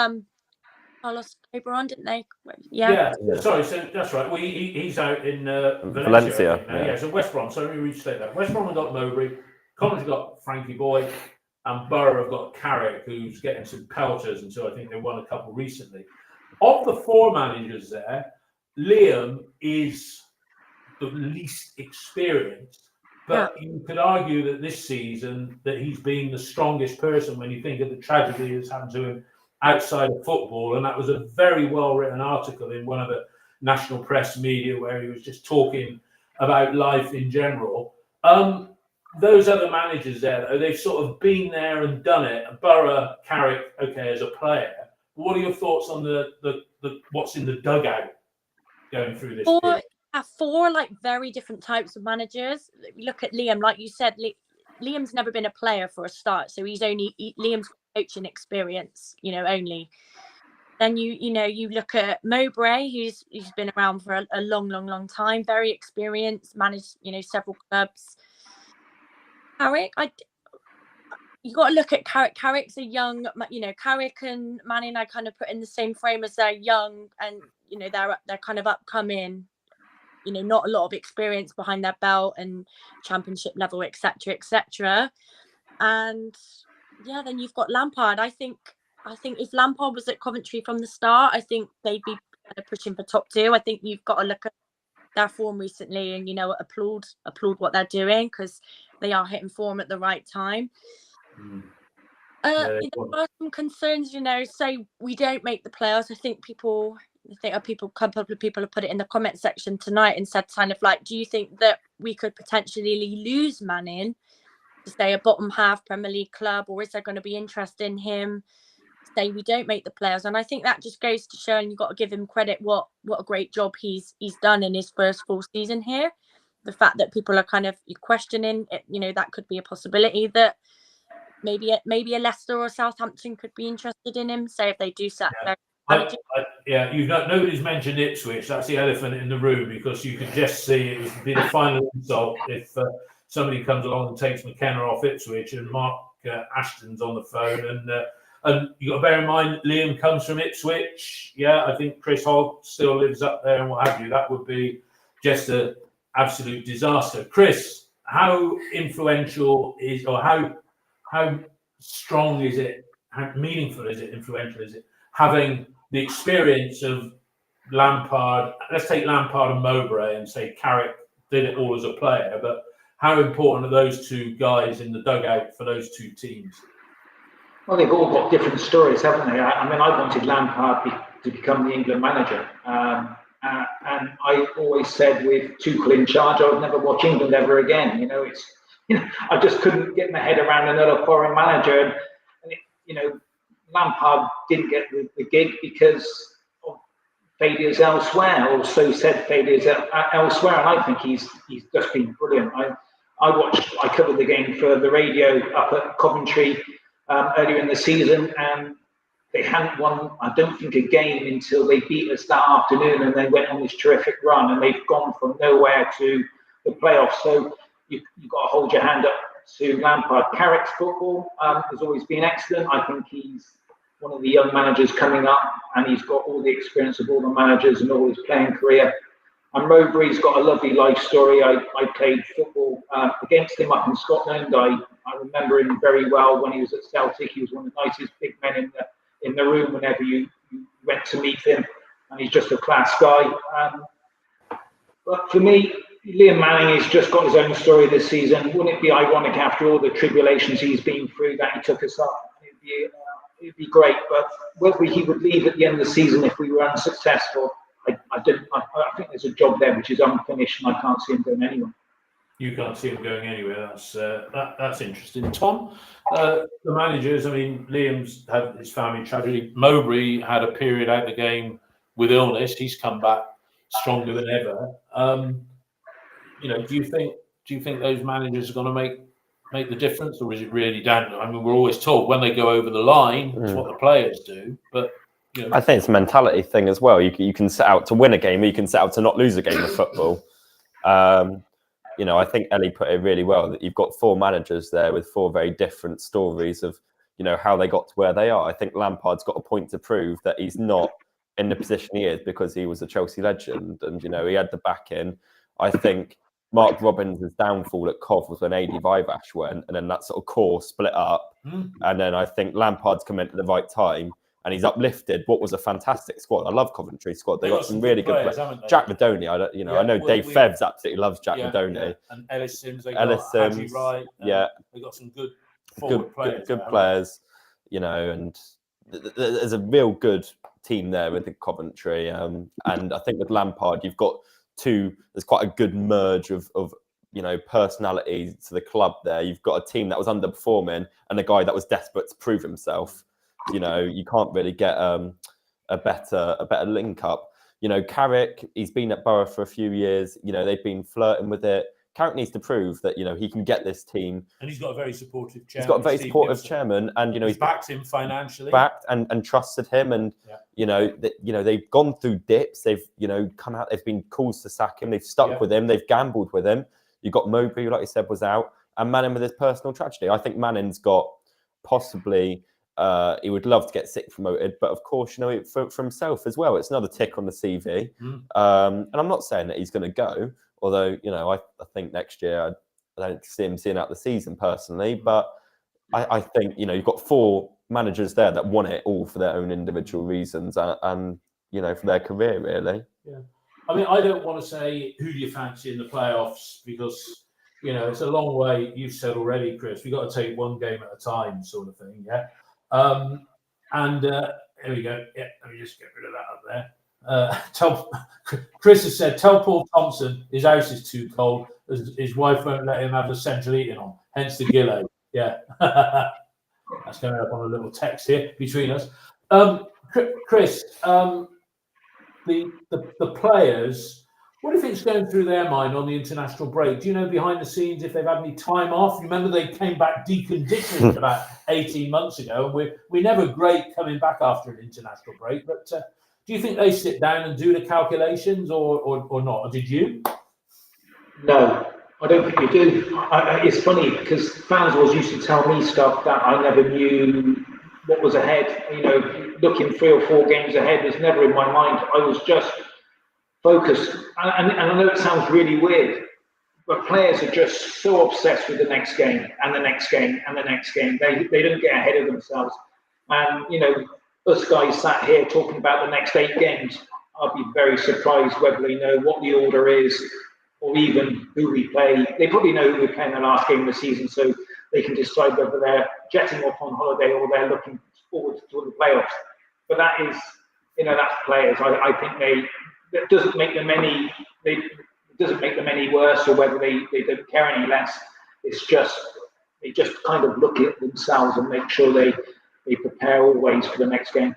Carlos Cabron, didn't they? Yeah. Sorry, so that's right. Well, he's out in Valencia. So West Brom. So let me restate that. West Brom have got Mowbray, Coventry got Frankie Boy, and Borough have got Carrick, who's getting some pelters until I think they won a couple recently. Of the 4 managers there, Liam is the least experienced, but you could argue that this season that he's been the strongest person when you think of the tragedy that's happened to him outside of football. And that was a very well written article in one of the national press media where he was just talking about life in general. Those other managers there, though, they've sort of been there and done it. Borough, Carrick, okay, as a player. What are your thoughts on the what's in the dugout going through this period? 4 like very different types of managers. Look at Liam, like you said, Liam's never been a player for a start, so Liam's coaching experience, you know, only. Then you look at Mowbray, who's been around for a long time, very experienced, managed, you know, several clubs. Carrick, you got to look at Carrick. Carrick's a young, you know, Carrick and Manning I kind of put in the same frame as they're young, and you know they're kind of upcoming. You know, not a lot of experience behind their belt and championship level, etc. And yeah, then you've got Lampard. I think if Lampard was at Coventry from the start, I think they'd be pushing for top 2. I think you've got to look at their form recently and, you know, applaud what they're doing, because they are hitting form at the right time. You know, there are some concerns, you know, say we don't make the playoffs. I think a couple of people have put it in the comment section tonight and said kind of like, do you think that we could potentially lose Manning to say a bottom half Premier League club, or is there going to be interest in him? Say we don't make the playoffs, and I think that just goes to show, and you've got to give him credit what a great job he's done in his first full season here. The fact that people are kind of questioning it, that could be a possibility that maybe a Leicester or Southampton could be interested in him. Say if they do set their nobody's mentioned Ipswich. That's the elephant in the room, because you could just see it would be the final insult if somebody comes along and takes McKenna off Ipswich and Mark Ashton's on the phone. And you got to bear in mind, Liam comes from Ipswich. Yeah, I think Chris Hogg still lives up there and what have you. That would be just an absolute disaster. Chris, how influential is, or how strong is it, how meaningful is it, influential is it, having the experience of Lampard? Let's take Lampard and Mowbray and say Carrick did it all as a player, but how important are those two guys in the dugout for those two teams? Well, they've all got different stories, haven't they? I mean, I wanted Lampard to become the England manager. And I always said with Tuchel in charge, I would never watch England ever again. I just couldn't get my head around another foreign manager. And Lampard didn't get the gig because of failures elsewhere, or so said failures elsewhere. And I think he's just been brilliant. I covered the game for the radio up at Coventry earlier in the season, and they hadn't won, I don't think, a game until they beat us that afternoon, and they went on this terrific run, and they've gone from nowhere to the playoffs. So you've got to hold your hand up to Lampard. Carrick's football has always been excellent. I think he's one of the young managers coming up, and he's got all the experience of all the managers and all his playing career. And Mowbray's got a lovely life story. I played football against him up in Scotland. I remember him very well when he was at Celtic. He was one of the nicest big men in the room whenever you went to meet him, and he's just a class guy. But for me, Liam Manning has just got his own story this season. Wouldn't it be ironic, after all the tribulations he's been through, that he took us up? It'd be great, but whether he would leave at the end of the season if we were unsuccessful, I think there's a job there which is unfinished, and I can't see him going anywhere. You can't see him going anywhere. That's interesting. Tom, the managers. I mean, Liam's had his family tragedy. Mowbray had a period out of the game with illness. He's come back stronger than ever. Do you think those managers are going to make the difference, or is it really down? I mean, we're always told when they go over the line, it's what the players do, but. I think it's a mentality thing as well. You can set out to win a game, or you can set out to not lose a game of football. I think Ellie put it really well, that you've got four managers there with four very different stories of, how they got to where they are. I think Lampard's got a point to prove that he's not in the position he is because he was a Chelsea legend, and he had the back in. I think Mark Robbins' downfall at Cov was when AD Vivash went, and then that sort of core split up. And then I think Lampard's come in at the right time, and he's uplifted what was a fantastic squad. I love Coventry squad. They got some really good players. Jack Madoni, I know Dave Fevs absolutely loves Jack Madoni. Yeah. And Ellis Sims, they got Haji Wright. They got some good players. Good players, and there's a real good team there with the Coventry. And I think with Lampard, you've got there's quite a good merge of personality to the club there. You've got a team that was underperforming and a guy that was desperate to prove himself. You can't really get a better link up. Carrick, he's been at Borough for a few years. They've been flirting with it. Carrick needs to prove that he can get this team. And he's got a very supportive chairman. He's got a very supportive chairman, and he's backed him financially. Backed and trusted him, and they've gone through dips. They've come out. They've been calls to sack him. They've stuck with him. They've gambled with him. You've got Mowbray, who, like you said, was out, and Manning with his personal tragedy. I think Manning's got possibly. He would love to get Six promoted, but of course, for himself as well, it's another tick on the CV. And I'm not saying that he's going to go, although I think next year I don't see him seeing out the season personally. But I think you've got four managers there that want it all for their own individual reasons and for their career really. Yeah, I mean, I don't want to say who do you fancy in the playoffs because it's a long way. You've said already, Chris. We've got to take one game at a time, sort of thing. Yeah. Here we go. Yeah, let me just get rid of that up there. Chris has said, tell Paul Thompson his house is too cold. His wife won't let him have the central heating on, hence the gillet. Yeah. That's going up on a little text here between us. Chris, the players, what do you think's going through their mind on the international break? Do you know behind the scenes if they've had any time off? Remember they came back deconditioned about 18 months ago, and we're never great coming back after an international break. But do you think they sit down and do the calculations or not? Or did you? No, I don't think you do. It's funny because fans always used to tell me stuff that I never knew what was ahead. You know, looking 3 or 4 games ahead was never in my mind. I was just focused. And I know it sounds really weird, but players are just so obsessed with the next game and the next game and the next game. They don't get ahead of themselves. And, you know, us guys sat here talking about the next 8 games. I'll be very surprised whether they know what the order is or even who we play. They probably know who we play in the last game of the season, so they can decide whether they're jetting off on holiday or they're looking forward to the playoffs. But that is, you know, that's players. I think that doesn't make them any. It doesn't make them any worse, or whether they don't care any less. It's just they just kind of look at themselves and make sure they prepare always for the next game.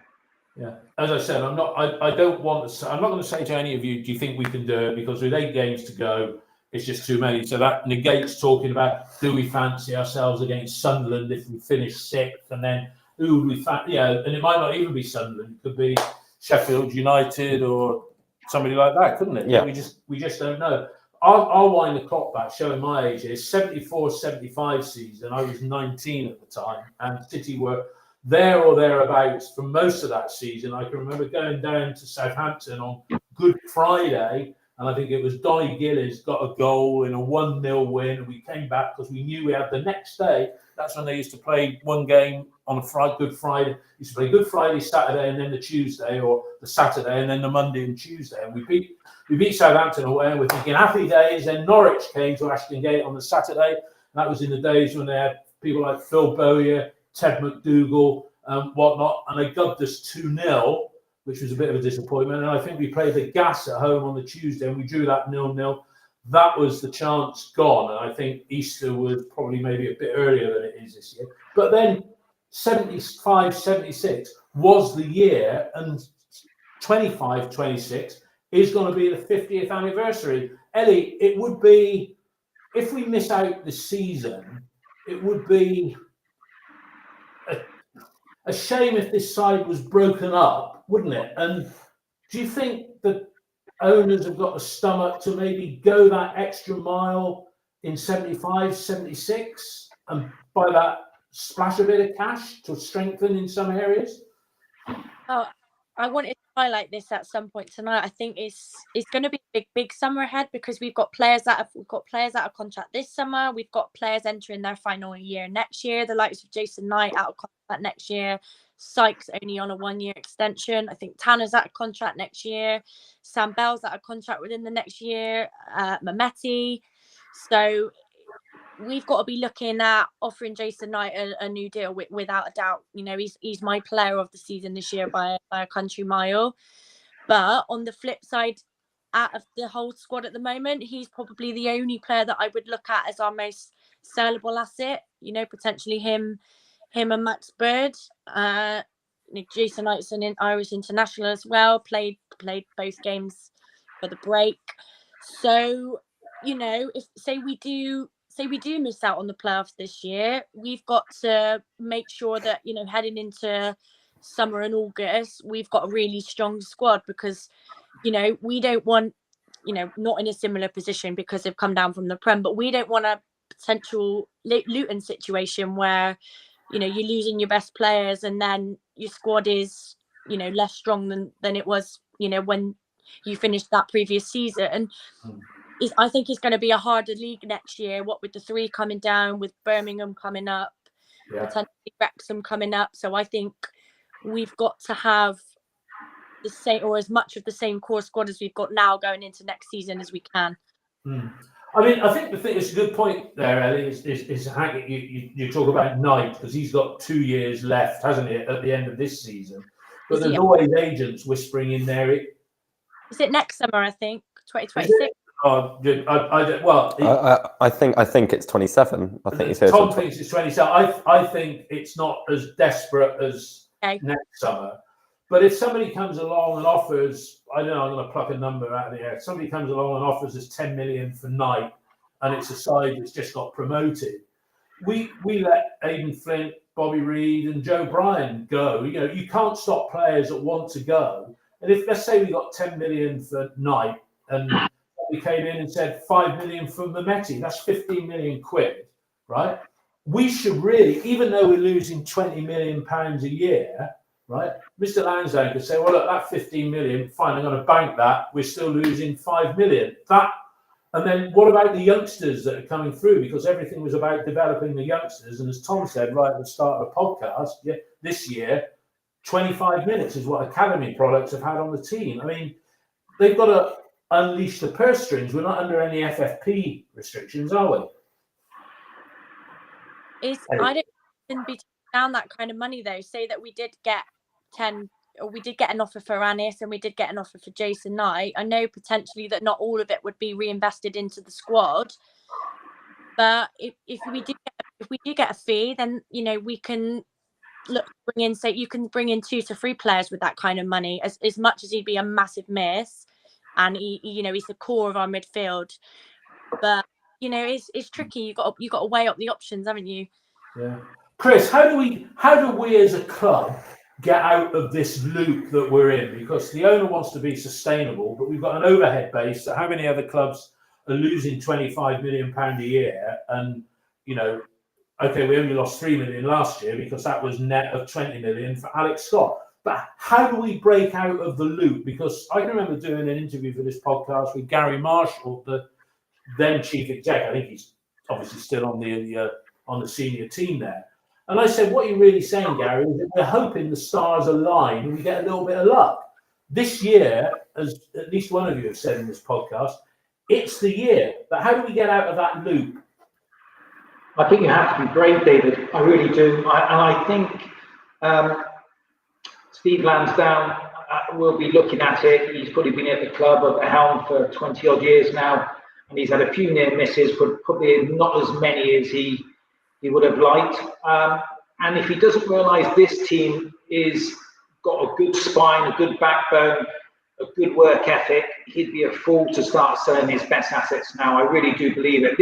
Yeah, as I said, I'm not going to say to any of you, do you think we can do it? Because with 8 games to go, it's just too many. So that negates talking about, do we fancy ourselves against Sunderland if we finish 6th, and then who we fancy? Yeah, and it might not even be Sunderland. It could be Sheffield United or somebody like that, couldn't it? Yeah. We just don't know. I'll wind the clock back, showing my age here. 74-75 season. I was 19 at the time, and City were there or thereabouts for most of that season. I can remember going down to Southampton on Good Friday, and I think it was Donny Gillies got a goal in a 1-0 win, and we came back because we knew we had the next day. That's when they used to play one game on a Good Friday. Used to play Good Friday, Saturday, and then the Tuesday, or the Saturday, and then the Monday and Tuesday. And we beat Southampton away, and we're thinking happy days. Then Norwich came to Ashton Gate on the Saturday. And that was in the days when they had people like Phil Bowyer, Ted McDougall, whatnot, and they gubbed us 2-0, which was a bit of a disappointment. And I think we played the Gas at home on the Tuesday, and we drew that 0-0. That was the chance gone, and I think Easter was probably maybe a bit earlier than it is this year. But then 75-76 was the year, and 25-26 is going to be the 50th anniversary. Ellie, it would be, if we miss out this season, it would be a shame if this side was broken up, wouldn't it? And do you think that owners have got the stomach to maybe go that extra mile in 75-76 and by that splash a bit of cash to strengthen in some areas? Oh, I wanted to highlight this at some point tonight. I think it's going to be a big summer ahead, because we've got players out of contract this summer. We've got players entering their final year next year. The likes of Jason Knight out of contract next year. Sykes only on a 1-year extension. I think Tanner's out of contract next year. Sam Bell's out of contract within the next year. Mehmeti. So we've got to be looking at offering Jason Knight a new deal without a doubt. You know, he's my player of the season this year by a country mile. But on the flip side, out of the whole squad at the moment, he's probably the only player that I would look at as our most sellable asset. You know, potentially him and Max Bird. Jason Knight's an Irish international as well. Played both games for the break. So, you know, if say we do miss out on the playoffs this year, we've got to make sure that, you know, heading into summer and August, we've got a really strong squad, because, you know, we don't want, you know, not in a similar position because they've come down from the Prem, but we don't want a potential Luton situation where, you know, you're losing your best players and then your squad is, you know, less strong than it was, you know, when you finished that previous season. I think it's going to be a harder league next year, what with the 3 coming down, with Birmingham coming up, potentially Wrexham coming up. So I think we've got to have the same, or as much of the same core squad as we've got now going into next season as we can. I mean, I think it's a good point there, Ellie, is you talk about Knight, because he's got 2 years left, hasn't he, at the end of this season. But there's always agents whispering in there, Is it next summer? I think 2026. Oh, good. Well, I think it's 27. I think it's Tom thinks it's 27. I think it's not as desperate as next summer. But if somebody comes along and offers, I don't know, I'm going to pluck a number out of the air. If somebody comes along and offers us 10 million for Knight, and it's a side that's just got promoted, we let Aidan Flint, Bobby Reid, and Joe Bryan go. You know, you can't stop players that want to go. And if, let's say, we got 10 million for Knight, and we came in and said 5 million for Mehmeti, that's 15 million quid, right? We should really, even though we're losing 20 million pounds a year, right? Mr. Lansdowne could say, well, look, that 15 million, fine, I'm going to bank that. We're still losing 5 million. And then what about the youngsters that are coming through? Because everything was about developing the youngsters. And as Tom said right at the start of the podcast, this year, 25 minutes is what academy products have had on the team. I mean, they've got to unleash the purse strings. We're not under any FFP restrictions, are we? I don't even be down that kind of money though. Say that we did get 10, or we did get an offer for Anis and we did get an offer for Jason Knight. I know potentially that not all of it would be reinvested into the squad, but if we do get a fee, then you know we can look to bring in. Say you can bring in 2 to 3 players with that kind of money. As much as he'd be a massive miss, and he's the core of our midfield, but you know it's tricky. You got to weigh up the options, haven't you? Yeah, Chris, how do we as a club get out of this loop that we're in? Because the owner wants to be sustainable, but we've got an overhead base that how many other clubs are losing 25 million pound a year? And you know, okay, we only lost 3 million last year because that was net of 20 million for Alex Scott. But how do we break out of the loop? Because I can remember doing an interview for this podcast with Gary Marshall, the then chief exec. I think he's obviously still on the senior team there. And I said, what you're really saying, Gary, is that we're hoping the stars align and we get a little bit of luck. This year, as at least one of you have said in this podcast, it's the year. But how do we get out of that loop? I think you have to be brave, David. I really do. And I think Steve Lansdowne will be looking at it. He's probably been at the club at the helm for 20 odd years now. And he's had a few near misses, but probably not as many as he would have liked. And if he doesn't realise this team is got a good spine, a good backbone, a good work ethic, he'd be a fool to start selling his best assets now. I really do believe it.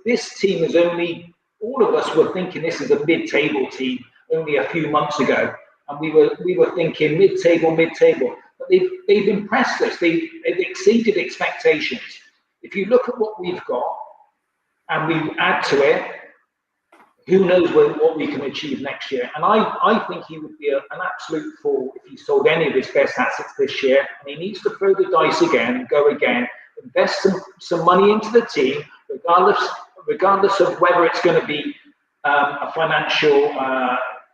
This team is only, all of us were thinking this is a mid-table team only a few months ago. And we were thinking mid-table. But they've impressed us. They've exceeded expectations. If you look at what we've got and we add to it, who knows what we can achieve next year. And I think he would be an absolute fool if he sold any of his best assets this year. And he needs to throw the dice again, go again, invest some money into the team, regardless of whether it's going to be a financial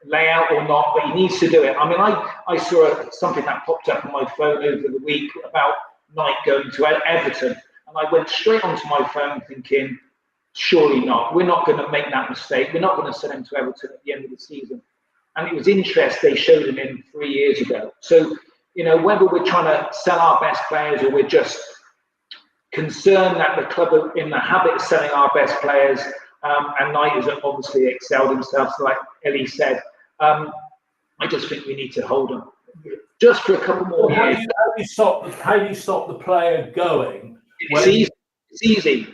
layout or not, but he needs to do it. I mean, I saw something that popped up on my phone over the week about Knight going to Everton. And I went straight onto my phone thinking, surely not. We're not going to make that mistake. We're not going to send him to Everton at the end of the season. And it was interest they showed him in 3 years ago. So, you know, whether we're trying to sell our best players or we're just concerned that the club are in the habit of selling our best players, and Knight has obviously excelled himself, so like Ellie said, I just think we need to hold him just for a couple more years. How do you stop the player going? It's easy.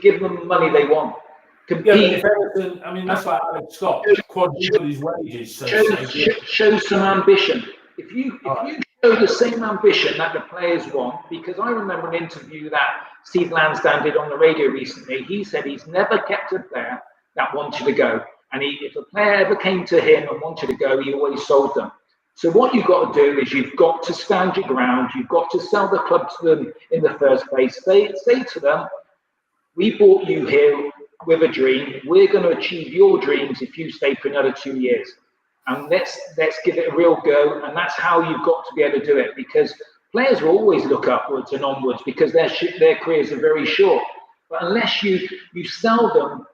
Give them the money they want. Compete. Yeah, but if Everton, I mean, that's like Alex Scott, quadruple his wages. So show some ambition. If you show the same ambition that the players want, because I remember an interview that Steve Lansdowne did on the radio recently. He said he's never kept a player that wanted to go. And if a player ever came to him and wanted to go, he always sold them. So what you've got to do is you've got to stand your ground. You've got to sell the club to them in the first place. Say to them, we brought you here with a dream. We're going to achieve your dreams if you stay for another 2 years. And let's give it a real go. And that's how you've got to be able to do it, because players will always look upwards and onwards because their careers are very short. But unless you sell them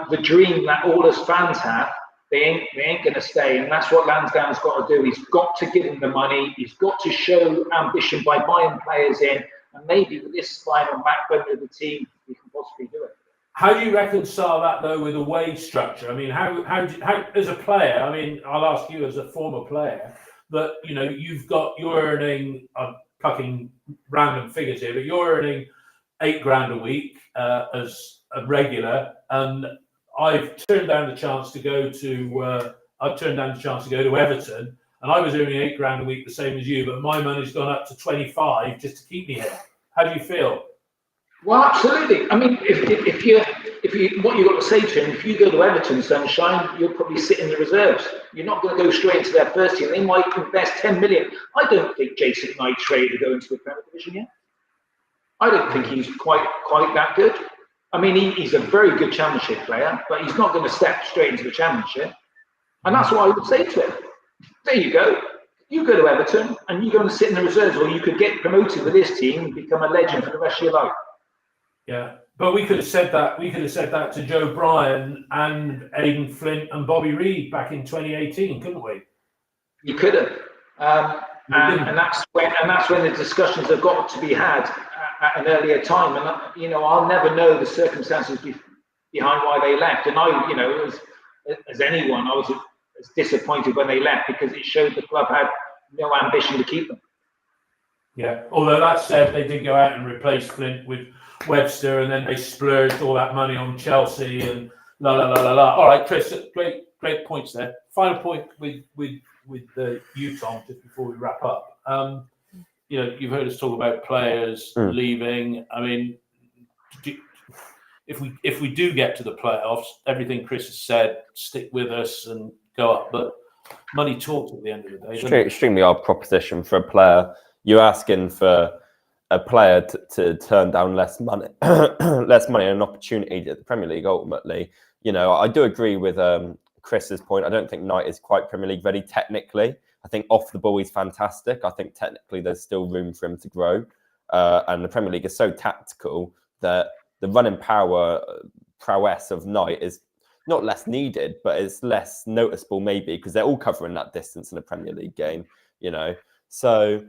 the dream that all us fans have, they ain't going to stay, and that's what Lansdown's got to do. He's got to give them the money. He's got to show ambition by buying players in, and maybe with this final backbone of the team, he can possibly do it. How do you reconcile that though with a wage structure? I mean, how as a player? I mean, I'll ask you as a former player, that you're earning, I'm plucking random figures here, but you're earning £8,000 a week as a regular, and I've turned down the chance to go to Everton, and I was earning £8,000 a week, the same as you, but my money's gone up to 25 just to keep me here. How do you feel? Well, absolutely. I mean, if you what you've got to say to him, if you go to Everton, Sunshine, you'll probably sit in the reserves. You're not going to go straight into their first team. They might invest 10 million. I don't think Jason Knight's ready to go into the Premier Division yet. I don't think he's quite that good. I mean, he's a very good Championship player, but he's not going to step straight into the Championship. And that's what I would say to him. There you go. You go to Everton and you go and sit in the reserves, or you could get promoted with this team and become a legend for the rest of your life. Yeah, but we could have said that. We could have said that to Joe Bryan and Aidan Flint and Bobby Reid back in 2018, couldn't we? You could have, and that's when the discussions have got to be had at an earlier time. And I'll never know the circumstances behind why they left. And as anyone, I was as disappointed when they left, because it showed the club had no ambition to keep them. Yeah, although that said, they did go out and replace Flint with Webster, and then they splurged all that money on Chelsea and la la la la la. All right, Chris, great points there. Final point with you, Tom, just before we wrap up. You've heard us talk about players leaving. I mean, if we do get to the playoffs, everything Chris has said, stick with us and go up. But money talks at the end of the day. Extremely odd proposition for a player. You're asking for a player to turn down less money and an opportunity at the Premier League. Ultimately, I do agree with Chris's point. I don't think Knight is quite Premier League ready technically. I think off the ball he's fantastic. I think technically there's still room for him to grow, and the Premier League is so tactical that the running prowess of Knight is not less needed, but it's less noticeable maybe because they're all covering that distance in a Premier League game. So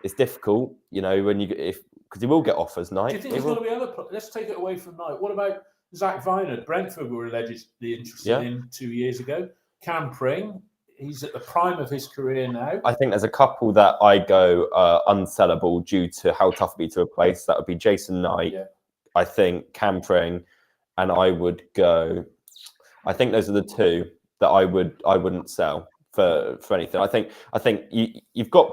it's difficult, because he will get offers. Knight. Do you think there's going to be other? Let's take it away from Knight. What about Zach Viner? Brentford were allegedly interested in 2 years ago. Cam Pring, he's at the prime of his career now. I think there's a couple that I go unsellable due to how tough it'd be to replace. That would be Jason Knight. Yeah. I think Cam Pring, and I would go. I think those are the two that I wouldn't sell for anything. I think you've got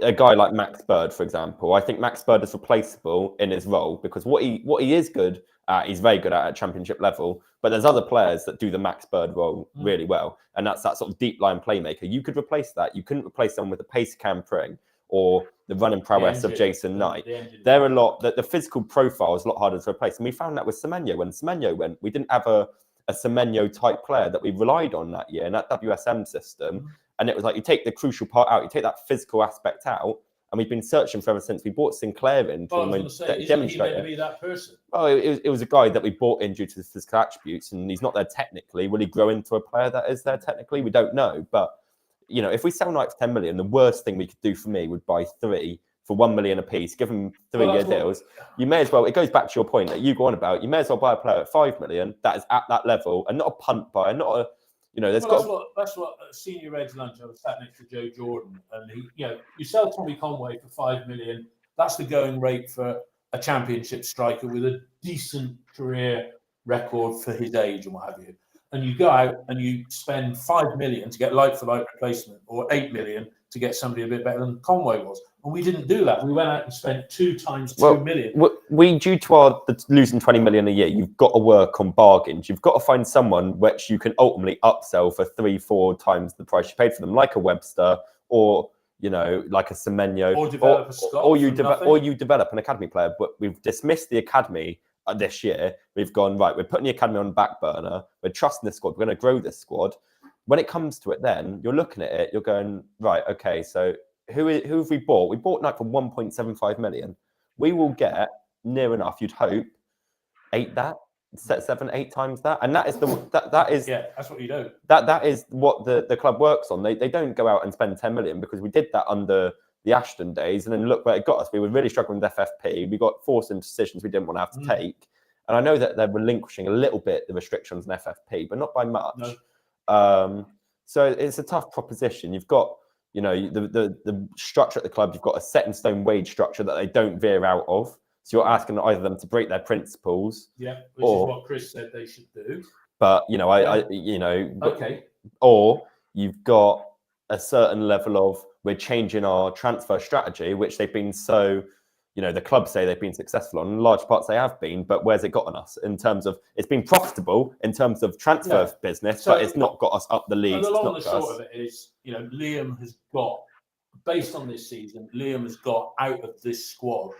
a guy like Max Bird, for example. I think Max Bird is replaceable in his role because what he is good at, he's very good at Championship level. But there's other players that do the Max Bird role really well, and that's that sort of deep line playmaker. You could replace that. You couldn't replace them with the pace Cam Pring or the running prowess of Jason Knight. They're a lot. The physical profile is a lot harder to replace, and we found that with Semenyo. When Semenyo went, we didn't have a Semenyo type player that we relied on that year in that WSM system. And it was like you take the crucial part out, you take that physical aspect out, and we've been searching for ever since. We brought Sinclair in to demonstrate to be that person. Oh, it was a guy that we brought in due to the physical attributes, and he's not there technically. Will he grow into a player that is there technically? We don't know. But if we sell Knight for 10 million, the worst thing we could do for me would buy 3 for 1 million a piece, give them 3-year deals. You may as well. It goes back to your point that you go on about. You may as well buy a player at 5 million that is at that level, and not a punt buyer, not a. That's what senior Reds lunch. I was sat next to Joe Jordan, and you sell Tommy Conway for 5 million. That's the going rate for a Championship striker with a decent career record for his age and what have you. And you go out and you spend 5 million to get like-for-like replacement, or 8 million to get somebody a bit better than Conway was. And we didn't do that. We went out and spent 2 times 2 million. We, due to our losing 20 million a year, you've got to work on bargains. You've got to find someone which you can ultimately upsell for 3-4 times the price you paid for them, like a Webster or like a Semenyo, or develop a Scott, or you develop an academy player. But we've dismissed the academy this year. We've gone right. We're putting the academy on the back burner. We're trusting this squad. We're going to grow this squad. When it comes to it, then you're looking at it. You're going right. Okay, so who have we bought? We bought Knight for 1.75 million. We will get near enough. You'd hope 8 that. 7, 8 times that, and that is that is yeah, that's what you do. That is what the club works on. They don't go out and spend 10 million, because we did that under the Ashton days, and then look where it got us. We were really struggling with FFP. We got forced into decisions we didn't want to have to take, and I know that they're relinquishing a little bit the restrictions on FFP, but not by much. No. So it's a tough proposition. You've got, you know, the structure at the club. You've got a set in stone wage structure that they don't veer out of. So you're asking either them to break their principles, which is what Chris said they should do. But you know, I you know, okay. Or you've got a certain level of, we're changing our transfer strategy, which they've been so, you know, the clubs say they've been successful on. In large parts they have been, but where's it gotten us in terms of, it's been profitable in terms of transfer business, but it's not got us up the league. The long and the short of it is, you know, Liam has got, based on this season, Liam has got out of this squad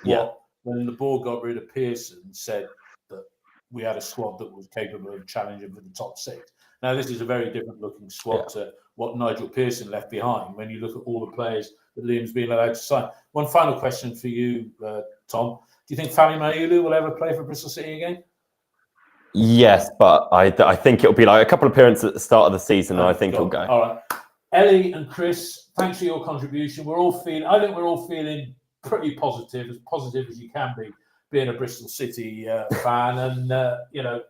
when the board got rid of Pearson, said that we had a squad that was capable of challenging for the top 6. Now, this is a very different looking squad to what Nigel Pearson left behind when you look at all the players that Liam's been allowed to sign. One final question for you, Tom. Do you think Fally Mayulu will ever play for Bristol City again? Yes, but I think it'll be like a couple of appearances at the start of the season, and I think he'll go. All right. Ellie and Chris, thanks for your contribution. I think we're all feeling pretty positive as you can be, being a Bristol City fan, and you know,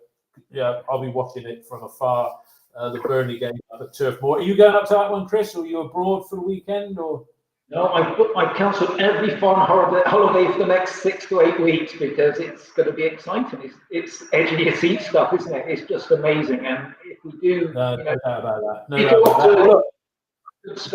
I'll be watching it from afar. The Burnley game up at Turf Moor. Are you going up to that one, Chris, or are you abroad for the weekend? Or no, I've cancelled every foreign holiday for the next 6 to 8 weeks, because it's going to be exciting. It's edge of your seat stuff, isn't it? It's just amazing. And if we do, no doubt about that. Chris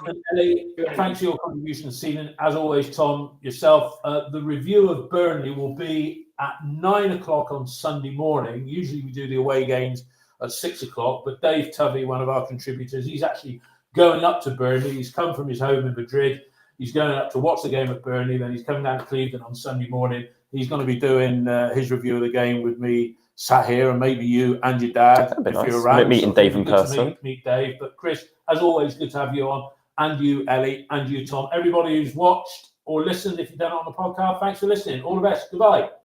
and Ellie, thanks for your contribution this evening. As always, Tom, yourself, the review of Burnley will be at 9 o'clock on Sunday morning. Usually we do the away games at 6 o'clock, but Dave Tuvey, one of our contributors, he's actually going up to Burnley. He's come from his home in Madrid. He's going up to watch the game at Burnley. Then he's coming down to Cleveland on Sunday morning. He's going to be doing his review of the game with me, sat here, and maybe you and your dad, if you're around. Meeting Dave in person. Meet Dave. But Chris, as always, good to have you on, and you, Ellie, and you, Tom. Everybody who's watched or listened, if you've done it on the podcast, thanks for listening. All the best. Goodbye.